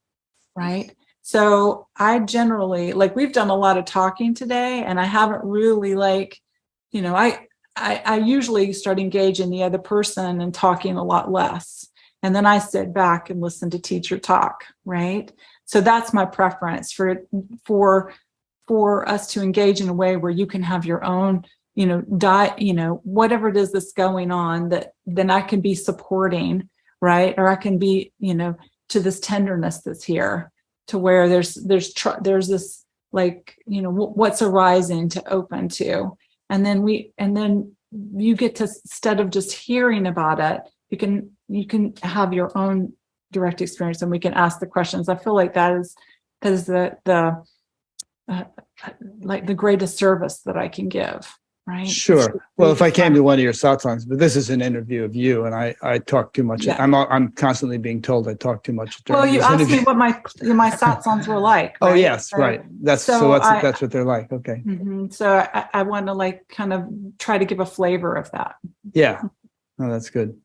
right? So I generally, like, we've done a lot of talking today, and I haven't really I usually start engaging the other person and talking a lot less. And then I sit back and listen to teacher talk, right? So that's my preference for us to engage in a way where you can have your own, whatever it is that's going on, that then I can be supporting, right? Or I can be, to this tenderness that's here, to where there's this, like, what's arising to open to. And then you get to, instead of just hearing about it, you can have your own direct experience, and we can ask the questions. I feel like that is the like the greatest service that I can give, right? Sure. Well, if I came to one of your satsangs, but this is an interview of you, and I talk too much. Yeah. I'm constantly being told I talk too much. Well, you asked me what my satsangs were like. Right? Oh yes, right. That's what they're like. Okay. So I want to kind of try to give a flavor of that. Yeah. Oh, that's good.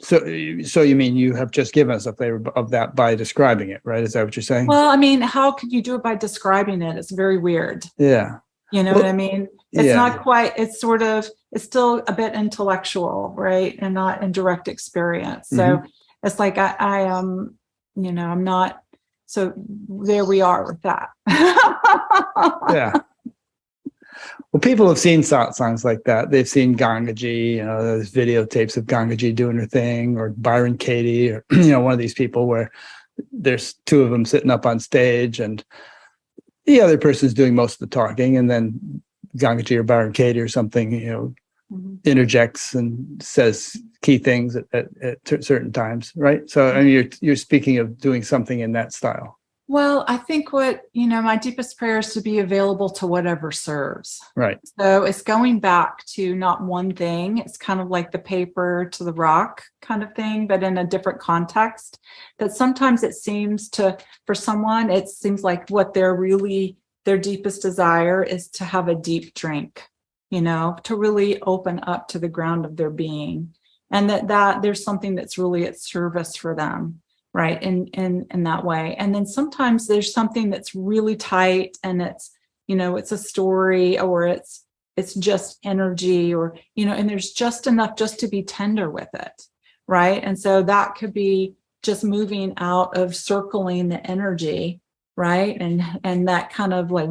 So you mean you have just given us a flavor of that by describing it, right? Is that what you're saying? Well, I mean, how could you do it by describing it? It's very weird. Yeah. What I mean? It's not quite, it's still a bit intellectual, right? And not in direct experience. So it's like, I'm not, so there we are with that. Yeah. Well, people have seen satsangs like that. They've seen Gangaji, there's videotapes of Gangaji doing her thing, or Byron Katie, or, one of these people where there's two of them sitting up on stage and the other person's doing most of the talking, and then Gangaji or Byron Katie or something, interjects and says key things at certain times, right? So I mean, you're speaking of doing something in that style. Well, I think my deepest prayer is to be available to whatever serves. Right. So it's going back to not one thing. It's kind of like the paper to the rock kind of thing, but in a different context. That sometimes it seems for someone, it seems like what their deepest desire is to have a deep drink, to really open up to the ground of their being. And that there's something that's really at service for them. Right. In that way. And then sometimes there's something that's really tight, and it's, it's a story, or it's just energy, or, and there's just enough just to be tender with it. Right. And so that could be just moving out of circling the energy. Right. And that kind of like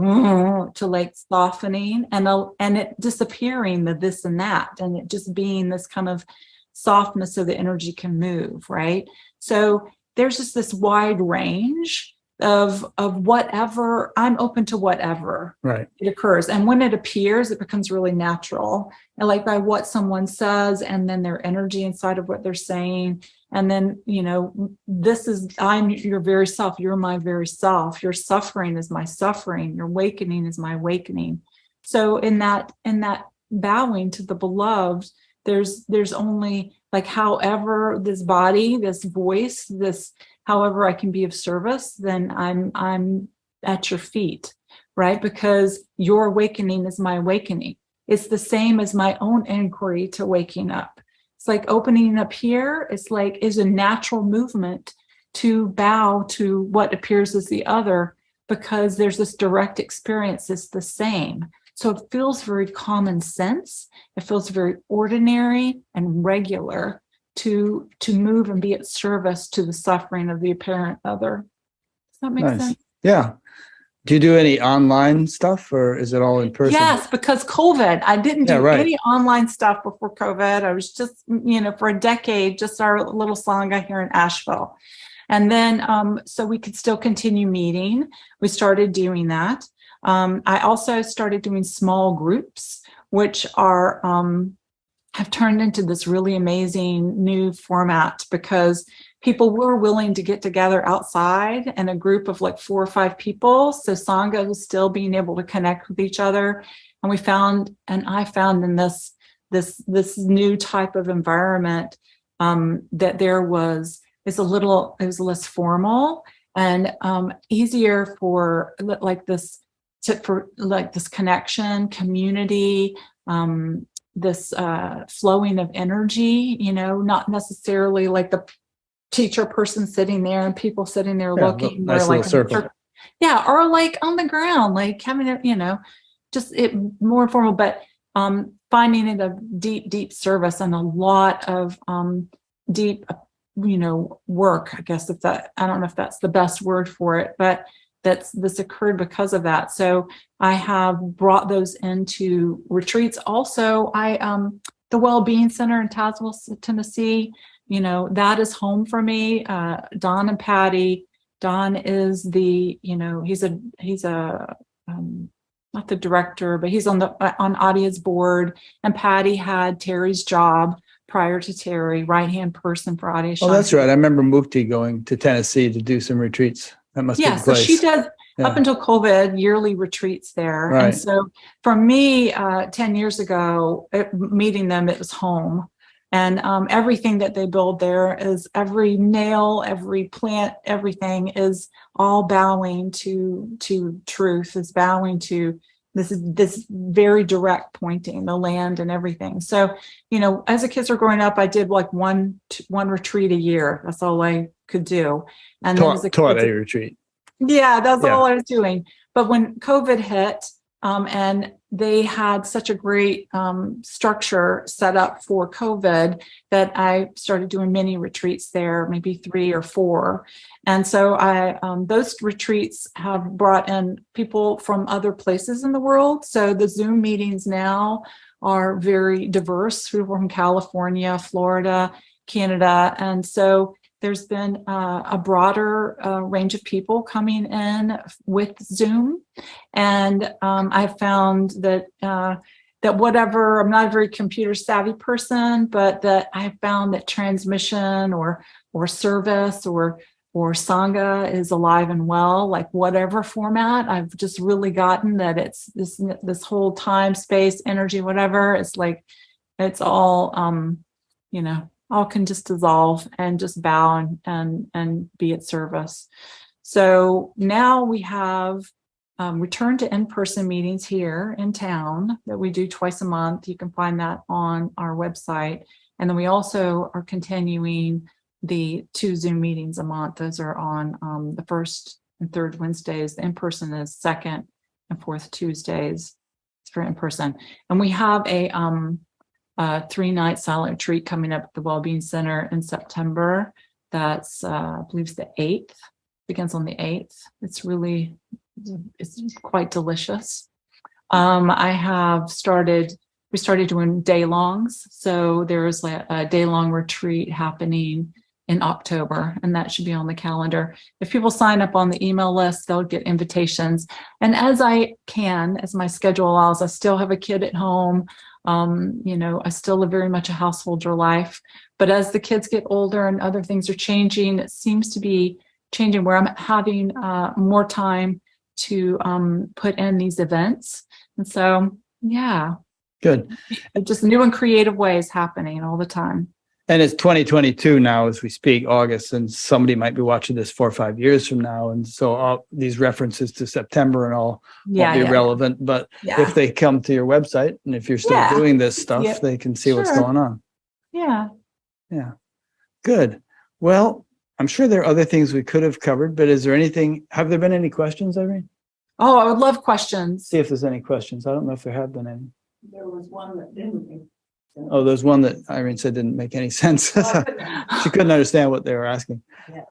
to like softening and it disappearing, the this and that, and it just being this kind of softness so the energy can move. Right. So there's just this wide range of whatever. I'm open to whatever it occurs. And when it appears, it becomes really natural. And like by what someone says, and then their energy inside of what they're saying. And then, I'm your very self. You're my very self. Your suffering is my suffering. Your awakening is my awakening. So in that bowing to the beloved, there's only like, however this body, this voice, however I can be of service, then I'm at your feet, right? Because your awakening is my awakening. It's the same as my own inquiry to waking up. It's like opening up here. It's like is a natural movement to bow to what appears as the other, because there's this direct experience. It's the same. So it feels very common sense. It feels very ordinary and regular to move and be at service to the suffering of the apparent other. Does that make sense? Yeah. Do you do any online stuff, or is it all in person? Yes, because COVID. I didn't do any online stuff before COVID. I was just, for a decade, just our little sangha here in Asheville. And then, so we could still continue meeting. We started doing that. I also started doing small groups, which are, have turned into this really amazing new format because people were willing to get together outside in a group of like 4 or 5 people. So Sangha was still being able to connect with each other. And I found in this new type of environment that it was less formal and easier for this connection, community, this flowing of energy, not necessarily like the teacher person sitting there and people sitting there looking. Nice little circle. Yeah, or like on the ground, like having it, just it more informal, but finding it a deep service and a lot of deep, work, I guess, I don't know if that's the best word for it, but this occurred because of that. So I have brought those into retreats. Also, the Wellbeing Center in Tazewell, Tennessee, that is home for me. Don and Patty. Don is he's a not the director, but he's on Adya's board. And Patty had Terry's job prior to Terry, right-hand person for Adyashanti. Oh, that's right. I remember Mukti going to Tennessee to do some retreats. That must be the place. So she does, up until COVID, yearly retreats there. Right. And so for me, 10 years ago, meeting them, it was home. And everything that they build there is every nail, every plant, everything is all bowing to truth, is bowing to this very direct pointing, the land and everything. So, as the kids were growing up, I did like one retreat a year. That's all I could do. And taught a retreat. Yeah, that's all I was doing. But when COVID hit, and they had such a great structure set up for COVID that I started doing mini retreats there, maybe 3 or 4. And so those retreats have brought in people from other places in the world. So the Zoom meetings now are very diverse, people from California, Florida, Canada. And so there's been a broader range of people coming in with Zoom. And I've found that whatever, I'm not a very computer savvy person, but that I found that transmission or service or Sangha is alive and well, like whatever format. I've just really gotten that it's this whole time, space, energy, whatever. It's like, it's all, all can just dissolve and just bow and be at service. So now we have returned to in-person meetings here in town that we do twice a month. You can find that on our website. And then we also are continuing the 2 Zoom meetings a month. Those are on the 1st and 3rd Wednesdays. The in-person is 2nd and 4th Tuesdays. It's for in-person. And we have a 3-night silent retreat coming up at the Wellbeing Center in September. That's, I believe it's the 8th, begins on the 8th. It's quite delicious. We started doing day-longs. So there's a day-long retreat happening in October, and that should be on the calendar. If people sign up on the email list, they'll get invitations. And as my schedule allows, I still have a kid at home. I still live very much a householder life, but as the kids get older and other things are changing, it seems to be changing where I'm having more time to put in these events. And so, yeah. Good. Just new and creative ways happening all the time. And it's 2022 now as we speak, August, and somebody might be watching this 4 or 5 years from now. And so all these references to September and all won't be relevant. But if they come to your website and if you're still doing this stuff, they can see what's going on. Yeah. Yeah. Good. Well, I'm sure there are other things we could have covered, but have there been any questions, Irene? Oh, I would love questions. See if there's any questions. I don't know if there have been any. There was one that didn't make sense. Oh, there's one that Irene said didn't make any sense. She couldn't understand what they were asking.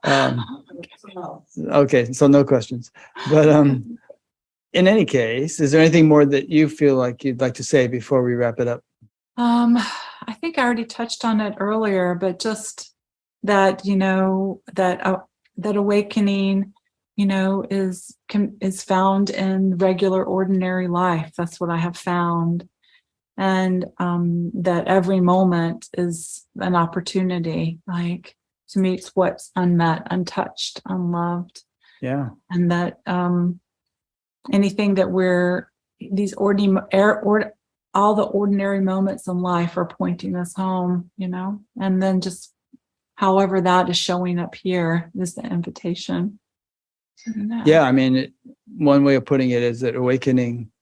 So, Okay, so no questions. But in any case, is there anything more that you feel like you'd like to say before we wrap it up? I think I already touched on it earlier, but just that, that awakening, is found in regular, ordinary life. That's what I have found. And that every moment is an opportunity, like to meet what's unmet, untouched, unloved. Yeah. And that anything that all the ordinary moments in life are pointing us home, and then just however that is showing up here is the invitation. Yeah, I mean, one way of putting it is that awakening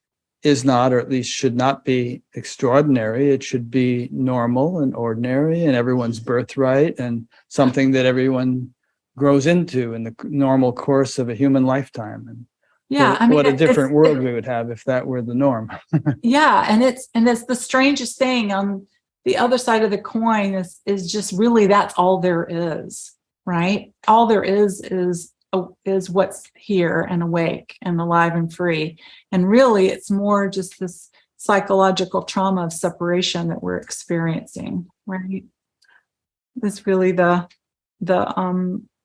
is not, or at least should not be extraordinary. It should be normal and ordinary and everyone's birthright and something that everyone grows into in the normal course of a human lifetime. And yeah, what a different world we would have if that were the norm. Yeah, and it's the strangest thing on the other side of the coin is just really that's all there is, right? All there is what's here and awake and alive and free. And really it's more just this psychological trauma of separation that we're experiencing, right? It's really the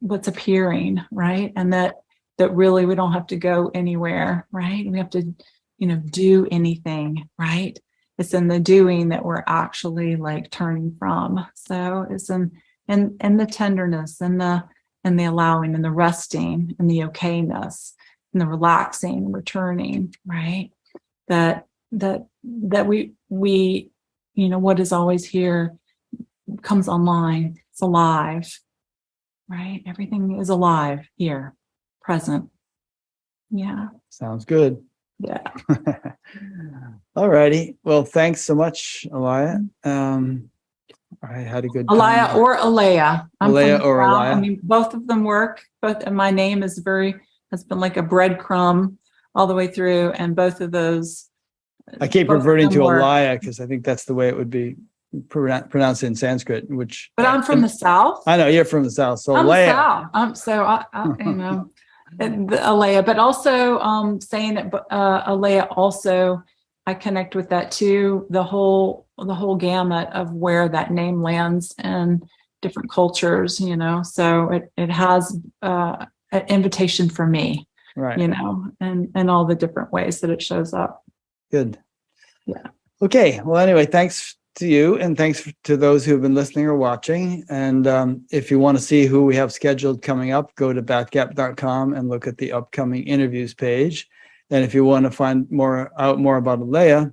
what's appearing, right? And that really we don't have to go anywhere, right? We have to, do anything, right? It's in the doing that we're actually like turning from. So it's in the tenderness and the allowing and the resting and the okayness and the relaxing, returning, right? That we what is always here comes online. It's alive, right? Everything is alive here, present. Yeah. Sounds good. Yeah. All righty. Well, thanks so much, Alaya. I had a good time. Alaya or Alaya. Alaya or Alaya. I mean, both of them work. And my name has been like a breadcrumb all the way through, and both of those. I keep reverting to Alaya because I think that's the way it would be pronounced in Sanskrit. But I'm from the South. I know you're from the South, so I'm Alaya. South. The Alaya, but also saying that Alaya also. I connect with that too. The whole gamut of where that name lands in different cultures, So it has an invitation for me, right? And all the different ways that it shows up. Good. Yeah. Okay. Well, anyway, thanks to you, and thanks to those who have been listening or watching. And if you want to see who we have scheduled coming up, go to batgap.com and look at the upcoming interviews page. And if you want to find out more about Alaya,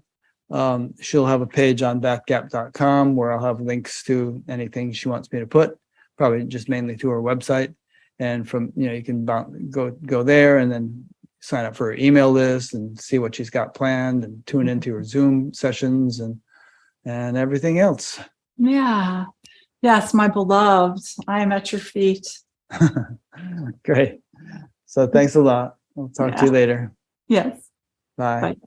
she'll have a page on batgap.com where I'll have links to anything she wants me to put, probably just mainly to her website. And from, you can go there and then sign up for her email list and see what she's got planned and tune into her Zoom sessions and everything else. Yeah. Yes, my beloved, I am at your feet. Great. So thanks a lot. I'll talk to you later. Yes. Bye. Bye.